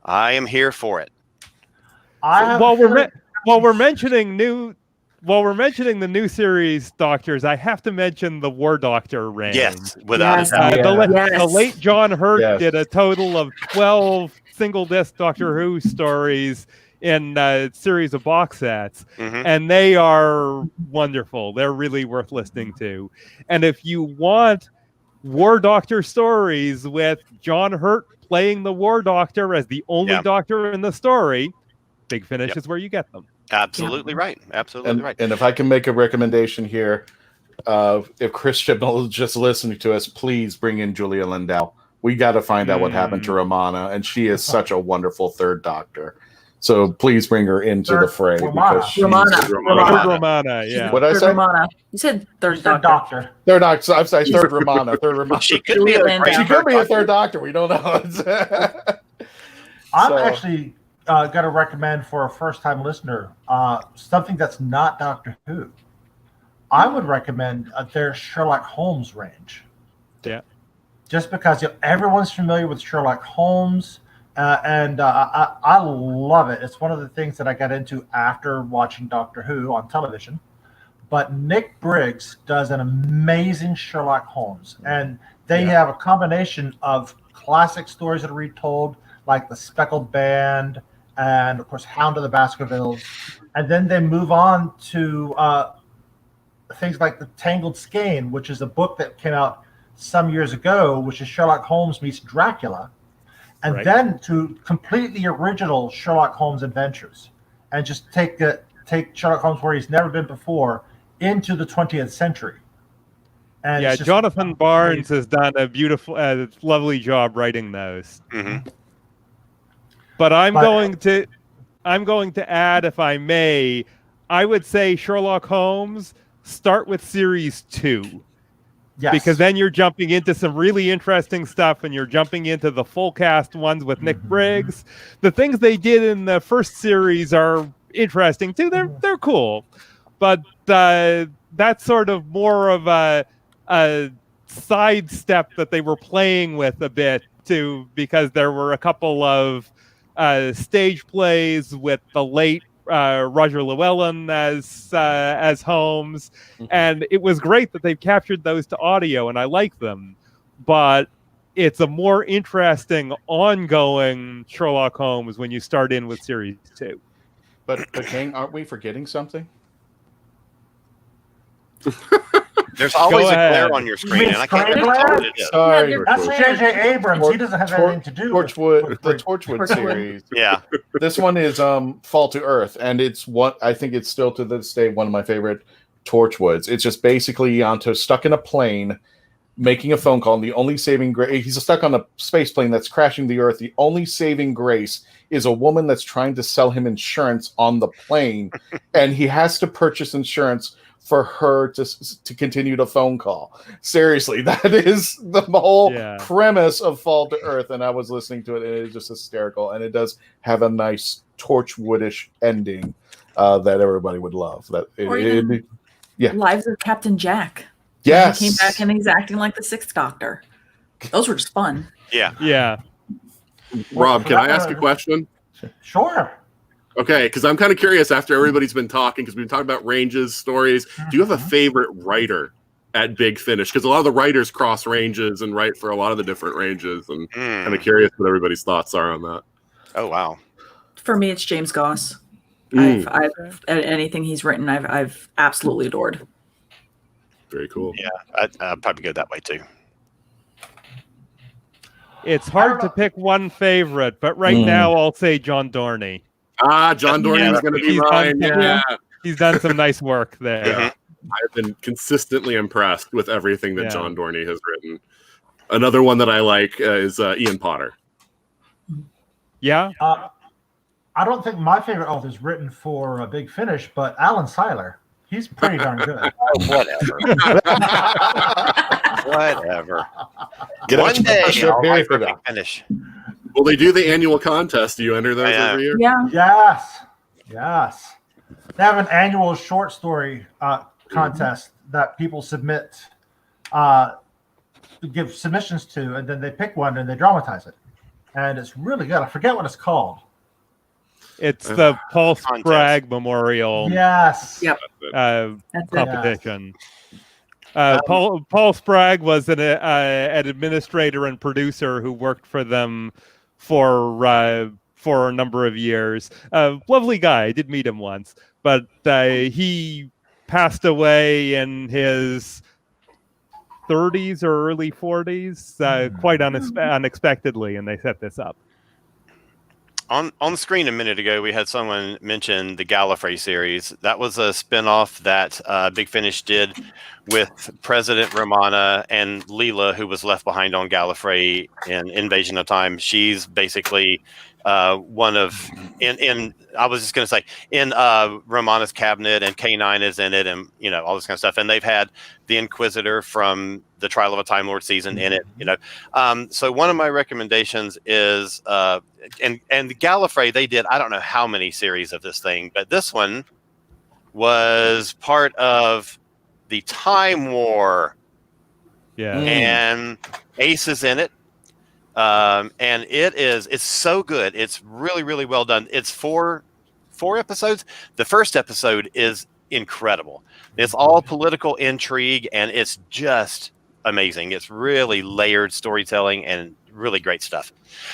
I am here for it. While we're mentioning the new series Doctors, I have to mention the War Doctor reign. Yes, without a doubt. The late John Hurt did a total of 12 single-disc Doctor Who stories in a series of box sets, and they are wonderful. They're really worth listening to. And if you want War Doctor stories with John Hurt playing the War Doctor as the only Doctor in the story, Big Finish is where you get them. Absolutely right. Absolutely right. And if I can make a recommendation here, if Chris Chibnall is just listening to us, please bring in Julia Lindell. We got to find out what happened to Romana, and she is such a wonderful third Doctor. So please bring her into the fray. Romana. Because Romana, yeah. What did I say? Romana. You said third Doctor. Third Doctor. I'm sorry, third Romana. Third Romana. She could be a third Doctor. We don't know. I'm actually going to recommend for a first-time listener something that's not Doctor Who. I would recommend their Sherlock Holmes range. Yeah. Just because everyone's familiar with Sherlock Holmes, and I love it. It's one of the things that I got into after watching Doctor Who on television. But Nick Briggs does an amazing Sherlock Holmes, and they have a combination of classic stories that are retold, like The Speckled Band, and of course Hound of the Baskervilles, and then they move on to things like The Tangled Skein, which is a book that came out some years ago, which is Sherlock Holmes meets Dracula, and then to complete the original Sherlock Holmes adventures, and just take Sherlock Holmes where he's never been before into the 20th century. And Yeah, it's just Jonathan Barnes has done a beautiful, lovely job writing those. Mhm. But I'm But- going to add, if I may, I would say Sherlock Holmes, start with series 2. Yes. Because then you're jumping into some really interesting stuff, and you're jumping into the full cast ones with Nick Briggs. The things they did in the first series are interesting too. They're cool, but that's sort of more of a sidestep that they were playing with a bit too, because there were a couple of stage plays with the late Roger Llewellyn as Holmes, and it was great that they've captured those to audio, and I like them. But it's a more interesting, ongoing Sherlock Holmes when you start in with series 2. But gang, aren't we forgetting something? There's always a ahead. glare on your screen, and I can't Screen remember glare? what it is. Sorry, they're- That's J.J. Abrams. He doesn't have anything to do with the Torchwood Torchwood. series. Yeah, This one is Fall to Earth, and it's what I think it's still to this day one of my favorite Torchwoods. It's just basically Ianto stuck in a plane making a phone call, and the only saving grace, he's stuck on a space plane that's crashing the Earth. The only saving grace is a woman that's trying to sell him insurance on the plane, and he has to purchase insurance for her to continue the phone call. Seriously, that is the whole premise of Fall to Earth, and I was listening to it, and it is just hysterical, and it does have a nice Torchwoodish ending that everybody would love. That Lives of Captain Jack. Yes, He came back and he's acting like the Sixth Doctor. Those were just fun. Yeah. Rob, can I ask a question? Sure. Okay, because I'm kind of curious after everybody's been talking, because we've been talking about ranges, stories. Do you have a favorite writer at Big Finish? Because a lot of the writers cross ranges and write for a lot of the different ranges, and kind of curious what everybody's thoughts are on that. Oh wow! For me, it's James Goss. I've anything he's written, I've absolutely adored. Very cool. Yeah, I'd probably go that way too. It's hard to pick one favorite, but right now I'll say John Dorney. John Dorney's going to be mine. He's done some nice work there. I've been consistently impressed with everything that John Dorney has written. Another one that I like is Ian Potter. Yeah. I don't think my favorite author is written for Big Finish, but Alan Seiler. He's pretty darn good. Whatever. Whatever. Get One day, I'll write for that. Big Finish. Well, they do the annual contest. Do you enter those every year? Yeah. Yes. They have an annual short story contest that people submit, give submissions to, and then they pick one and they dramatize it. And it's really good. I forget what it's called. It's the Paul Spragg Memorial Yes. Yep. competition. Paul Spragg was an administrator and producer who worked for them for a number of years. Lovely guy. I did meet him once, but he passed away in his 30s or early 40s, quite unexpectedly, and they set this up. On the screen a minute ago, we had someone mention the Gallifrey series. That was a spinoff that Big Finish did with President Romana and Leela, who was left behind on Gallifrey in Invasion of Time. She's basically one of I was just going to say in Romana's cabinet, and K9 is in it, and all this kind of stuff. And they've had the Inquisitor from the Trial of a Time Lord season in it. So one of my recommendations is and the Gallifrey, they did I don't know how many series of this thing, but this one was part of the Time War. Yeah, and Ace is in it. And it's so good. It's really, really well done. It's four episodes. The first episode is incredible. It's all political intrigue, and it's just amazing. It's really layered storytelling and really great stuff.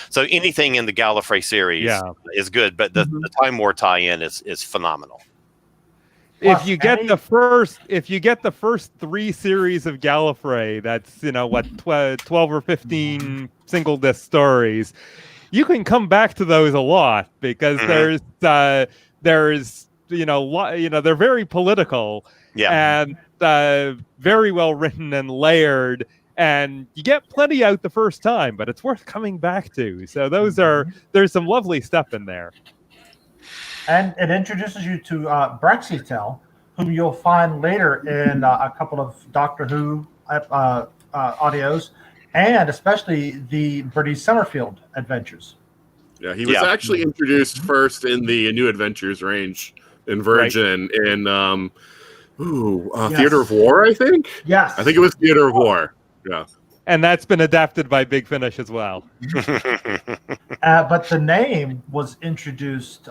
So anything in the Gallifrey series is good, but the Time War tie-in is phenomenal. If you get the first 3 series of Gallifrey, that's 12 or 15 single disc stories, you can come back to those a lot because there's they're very political, Yeah. and very well written and layered. And you get plenty out the first time, but it's worth coming back to. So there's some lovely stuff in there. And it introduces you to Braxitel, whom you'll find later in a couple of Doctor Who audios, and especially the Bertie Summerfield adventures. Yeah, he was actually introduced first in the New Adventures range in Virgin in Theater of War, I think. Yes, I think it was Theater of War. Yeah, And that's been adapted by Big Finish as well. but the name was introduced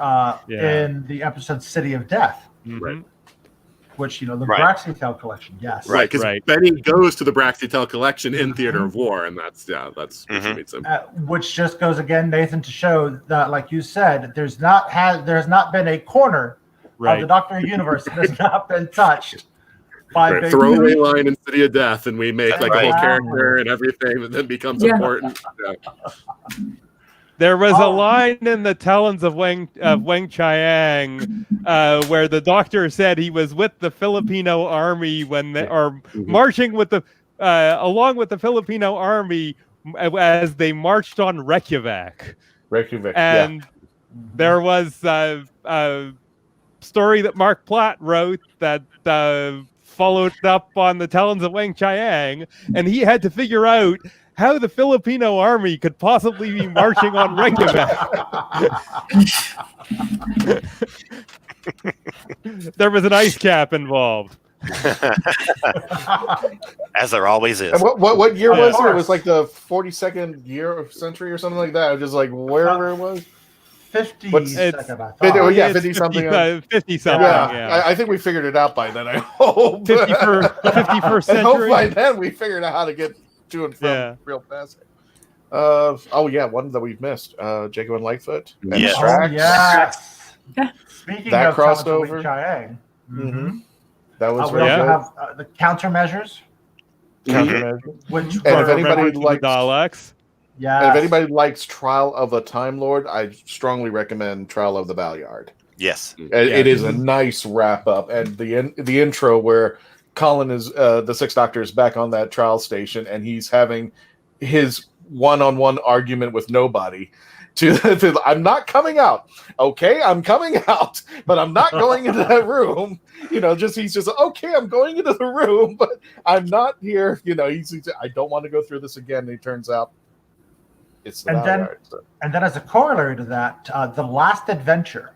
in the episode City of Death, right. which, the Right. Braxitel collection. Yes. Right, because Right. Benny goes to the Braxitel collection in Theater of War, and that's what meets him. Which just goes again, Nathan, to show that, like you said, there's not been a corner of the Doctor Who universe that has not been touched by Right. Big Throwaway Finish. line in City of Death, and we make like a whole character and everything that then becomes important. Yeah. There was a line in the Talons of Wang Chiang where the Doctor said he was with the Filipino army when they are marching with the along with the Filipino army as they marched on Reykjavik. And there was a story that Mark Platt wrote that followed up on the Talons of Wang Chiang, and he had to figure out how the Filipino army could possibly be marching on Reykjavik. There was an ice cap involved. As there always is. And what year was it? It was like the 42nd year of century or something like that. It was just like wherever it was. 50 What's- second, I thought. 50 something. 50 something. Yeah, I think we figured it out by then. I hope. 51st I hope century. by then we figured out how to get to and from real fast. One that we've missed. Jacob and Lightfoot. And Yes. Strax. Yes. Yeah. Speaking That of Talons of crossover. Wing Chiang, Mhm. That was we really also good. have the countermeasures, Countermeasure. which And if were- anybody Remember likes- the Daleks. yes. And if anybody likes Trial of the Time Lord, I strongly recommend Trial of the Valyard. Yes. It is a nice wrap up, and the intro where Colin is the Sixth Doctor is back on that trial station, and he's having his one-on-one argument with nobody. To I'm not coming out. Okay, I'm coming out, but I'm not going into that room. He's just okay. I'm going into the room, but I'm not here. He's I don't want to go through this again. And it turns out it's the Valyard, so. And then as a corollary to that, The Last Adventure,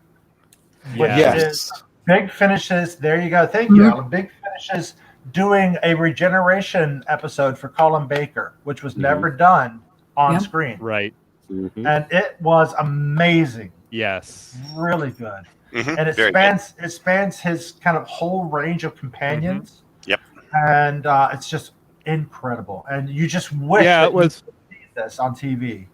which Yes. is Big Finish's, there you go, thank you, Alan. Big Finish's doing a regeneration episode for Colin Baker, which was never done on Yep. screen. Right. Mhm. And it was amazing. Yes. Really good. Mhm. And it Very good. spans his kind of whole range of companions. Yep. And it's just incredible. And you just wish Yeah, that it was. you could see this on TV.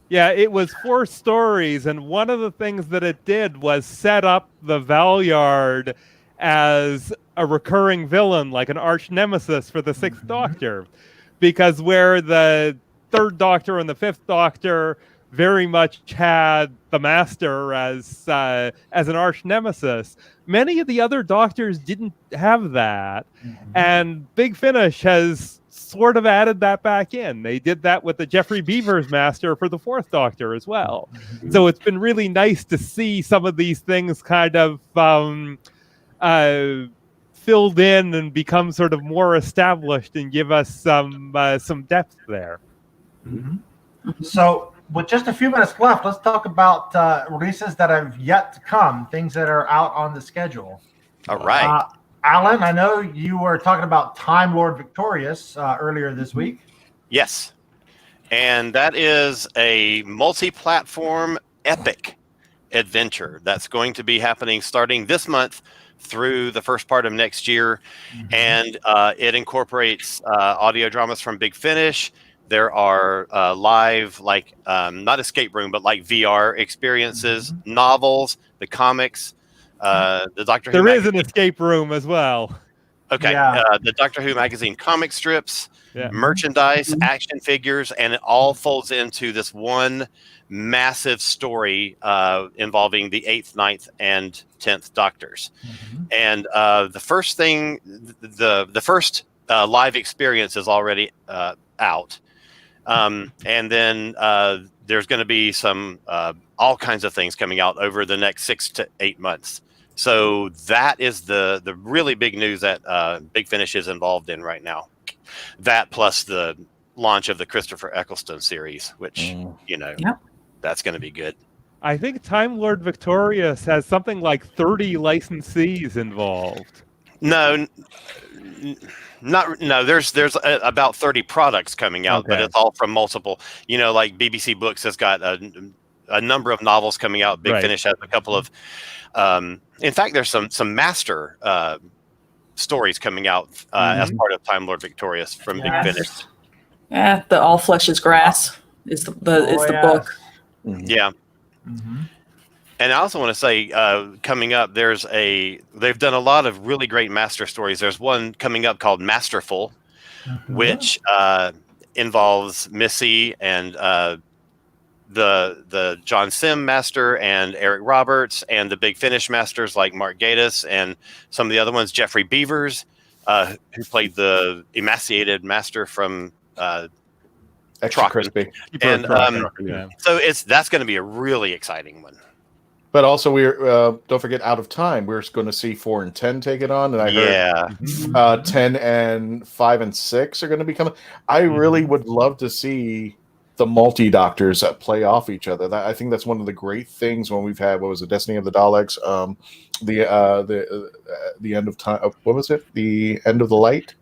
Yeah, it was 4 stories, and one of the things that it did was set up the Valyard as a recurring villain, like an arch nemesis for the 6th Doctor. Because where the 3rd Doctor and the 5th Doctor very much had the Master as an arch nemesis, many of the other Doctors didn't have that. And Big Finish has sort of added that back in. They did that with the Jeffrey Beavers Master for the 4th Doctor as well. So it's been really nice to see some of these things kind of filled in and become sort of more established and give us some depth there. So, with just a few minutes left, let's talk about releases that have yet to come, things that are out on the schedule. All right. Alan, I know you were talking about Time Lord Victorious earlier this week. Yes. And that is a multi-platform epic adventure that's going to be happening starting this month through the first part of next year. And it incorporates audio dramas from Big Finish. There are live, not escape room, but like VR experiences, novels, the comics, the Doctor Who There is an magazine. escape room as well. Okay, Yeah. the Doctor Who magazine comic strips, Yeah. merchandise, action figures, and it all folds into this one massive story involving the 8th, 9th, and 10th Doctors. And the first thing, the first live experience is already out. And then there's going to be some all kinds of things coming out over the next 6 to 8 months. So that is the really big news that Big Finish is involved in right now. That plus the launch of the Christopher Eccleston series, which that's going to be good. I think Time Lord Victorious has something like 30 licensees involved. No. There's about 30 products coming out, but Okay. it's all from multiple. Like BBC Books has got a number of novels coming out. Big Right. Finish has a couple of. In fact, there's some master stories coming out as part of Time Lord Victorious from Big Finish. Yeah, the All Flesh is Grass is the book. Yeah. And I also want to say, coming up, they've done a lot of really great master stories. There's one coming up called Masterful, which involves Missy and the John Sim master and Eric Roberts and the Big Finish masters like Mark Gatiss and some of the other ones, Jeffrey Beavers, who played the emaciated master from Extra Trocken. crispy. And Yeah. so that's going to be a really exciting one. But also, we're don't forget Out of Time. We're going to see 4 and 10 take it on, and I heard 10 and 5 and 6 are going to be coming. I really would love to see the multi-doctors that play off each other. I think that's one of the great things when we've had, what was it, Destiny of the Daleks, the end of time. What was it? The end of the light.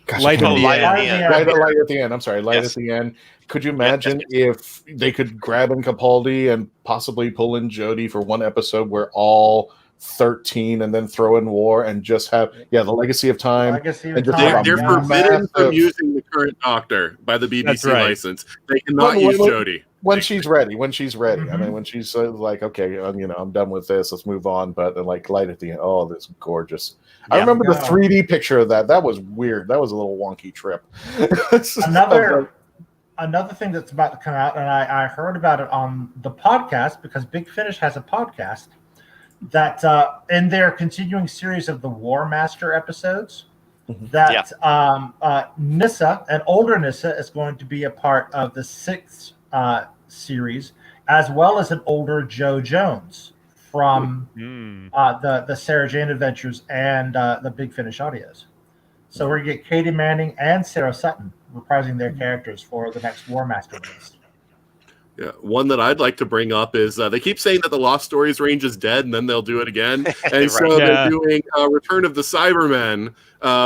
Gosh, Light I at can't the remember. end. Light at the end. I'm sorry, light Yes. at the end. Could you imagine if they could grab in Capaldi and possibly pull in Jodie for one episode where all 13 and then throw in War and just have the Legacy of Time. Legacy of and just Time, have a They're yeah. forbidden from massive- using the current Doctor by the BBC That's right. license. They cannot Well, use well, Jodie. when she's ready. I mean, when she's like, okay, I'm done with this. Let's move on. But like Light at the end. Oh, this is gorgeous. I Yeah. remember the Yeah. 3D picture of that. That was weird. That was a little wonky trip. Another thing that's about to come out, and I heard about it on the podcast because Big Finish has a podcast that in their continuing series of the War Master episodes, that Nyssa, an older Nyssa, is going to be a part of the 6th series, as well as an older Joe Jones from the Sarah Jane Adventures and the Big Finish audios. So we're going to get Katie Manning and Sarah Sutton reprising their characters for the next War Master release. Yeah, one that I'd like to bring up is they keep saying that the Lost Stories range is dead, and then they'll do it again. And so Right. they're doing Return of the Cybermen,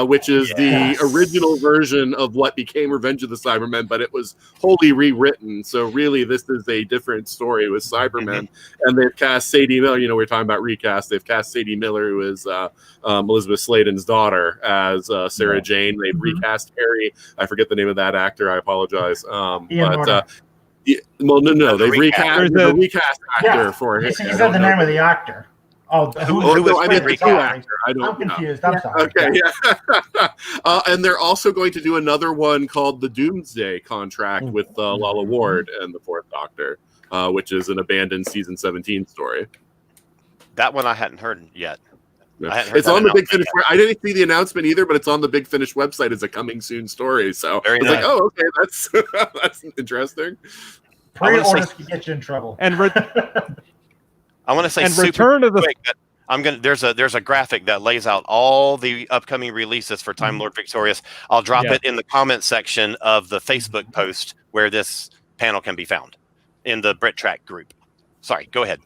which is the original version of what became Revenge of the Cybermen, but it was wholly rewritten. So really, this is a different story with Cybermen. And they've cast Sadie Miller. We're talking about recast. They've cast Sadie Miller, who is Elizabeth Sladen's daughter, as Sarah Jane. They've recast Harry. I forget the name of that actor. I apologize. Ian Norton. No. They've recast. recast the recast actor for He him. said the name of the actor. Oh, who Oh, was no, I meant the sorry. new actor. I I'm don't know. confused. I'm sorry. Okay, yeah. And they're also going to do another one called the Doomsday Contract with Lala Ward and the Fourth Doctor, which is an abandoned season 17 story. That one I hadn't heard yet. Yeah. I hadn't heard It's that on the Big announcement Finish. I didn't see the announcement either, but it's on the Big Finish website as a coming soon story. So Very it's like, nice. oh, okay, that's that's interesting. Pre-orders can get you in trouble. And I want to say And super Return of the- quick that there's a graphic that lays out all the upcoming releases for Time Lord Victorious. I'll drop it in the comment section of the Facebook post where this panel can be found in the Brit Track group. Sorry, go ahead.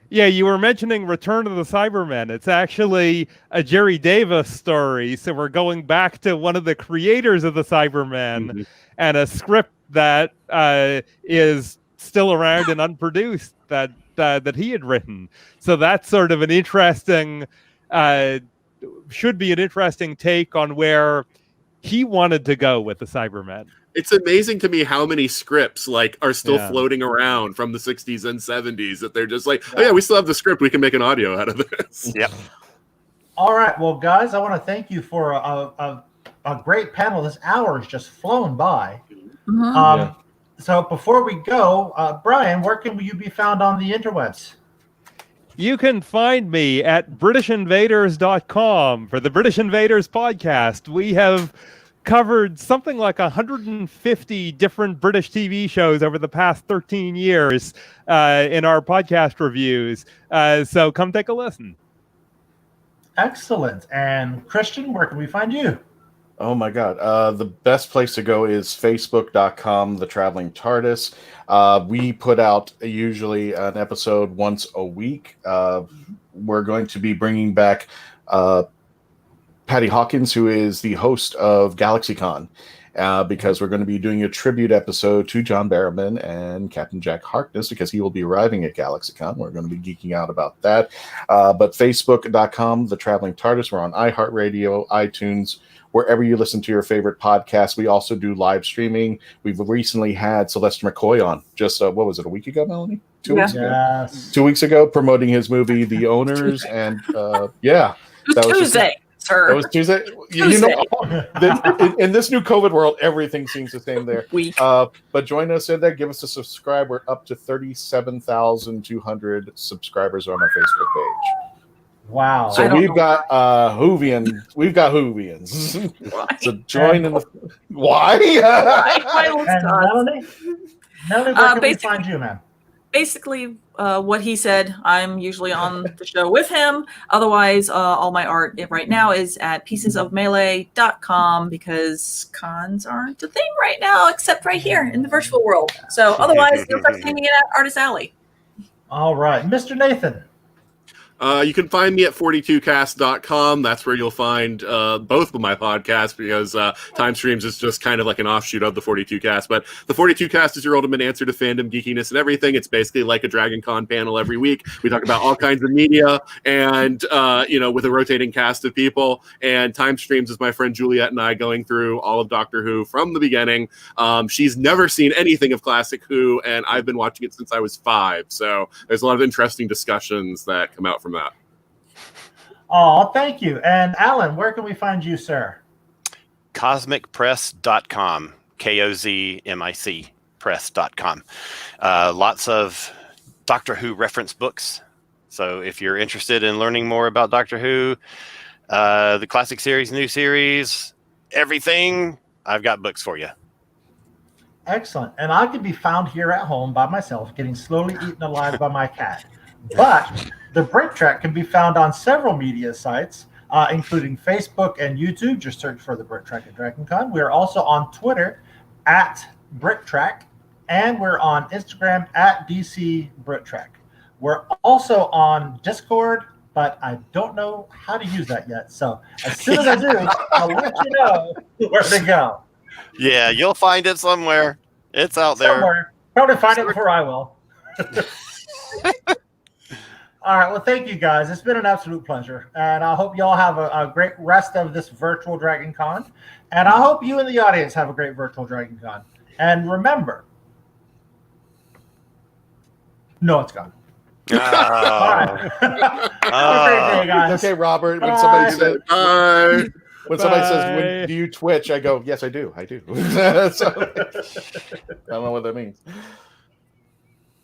Yeah, you were mentioning Return of the Cybermen. It's actually a Jerry Davis story. So we're going back to one of the creators of the Cybermen and a script that is still around and unproduced that he had written. So that's sort of an interesting, should be an interesting take on where he wanted to go with the Cybermen. It's amazing to me how many scripts are still Yeah. floating around from the 60s and 70s that they're just like, oh yeah, we still have the script. We can make an audio out of this. Yep. All right. Well, guys, I want to thank you for a great panel. This hour has just flown by. Mhm. So before we go, Brian, where can you be found on the interwebs? You can find me at BritishInvaders.com for the British Invaders podcast. We have covered something like 150 different British TV shows over the past 13 years in our podcast reviews. So come take a listen. Excellent. And Christian, where can we find you? Oh my God. The best place to go is facebook.com, The Traveling TARDIS. We put out usually an episode once a week. We're going to be bringing back Patty Hawkins, who is the host of GalaxyCon, because we're going to be doing a tribute episode to John Barrowman and Captain Jack Harkness, because he will be arriving at GalaxyCon. We're going to be geeking out about that. But facebook.com, The Traveling TARDIS. We're on iHeartRadio, iTunes, wherever you listen to your favorite podcast. We also do live streaming. We've recently had Sylvester McCoy on just, what was it, a week ago, Melanie? 2 weeks ago? Yes. 2 weeks ago, promoting his movie, The Owners. And yeah. It was That was Tuesday, sir. That was Tuesday. You know, in this new COVID world, everything seems the same there. Week. But join us in there. Give us a subscribe. We're up to 37,200 subscribers on our Facebook page. Wow. So we've got Whovians. We've got Whovians. So join in the. Why? And Melanie, where can we find you, man? Basically, what he said. I'm usually on the show with him. Otherwise, all my art right now is at piecesofmelee.com because cons aren't a thing right now, except right here in the virtual world. So otherwise, you'll start seeing it at Artist Alley. All right. Mr. Nathan. You can find me at 42cast.com. That's where you'll find both of my podcasts, because Time Streams is just kind of like an offshoot of the 42cast. But the 42cast is your ultimate answer to fandom, geekiness, and everything. It's basically like a Dragon Con panel every week. We talk about all kinds of media and, with a rotating cast of people. And Time Streams is my friend Juliet and I going through all of Doctor Who from the beginning. She's never seen anything of Classic Who, and I've been watching it since I was 5. So there's a lot of interesting discussions that come out from that. Oh, thank you. And Alan, where can we find you, sir? CosmicPress.com. KOZMIC press.com. Lots of Doctor Who reference books. So if you're interested in learning more about Doctor Who, the classic series, new series, everything, I've got books for you. Excellent. And I can be found here at home by myself, getting slowly eaten alive by my cat. But the Break Track can be found on several media sites, including Facebook and YouTube. Just search for the Break Track at DragonCon. We are also on Twitter at BrickTrack, and we're on Instagram at DC BrickTrack. We're also on Discord, but I don't know how to use that yet. So as soon as I do, I'll let you know where to go. Yeah, you'll find it somewhere. It's out there. Somewhere. Probably find it before I will. All right. Well, thank you, guys. It's been an absolute pleasure. And I hope you all have a great rest of this virtual Dragon Con. And I hope you in the audience have a great virtual Dragon Con. And remember, no, it's gone. Oh. All right. Have a great day, guys. It's okay, Robert. When Bye. somebody says, Bye. when do you Twitch? I go, yes, I do. So, I don't know what that means.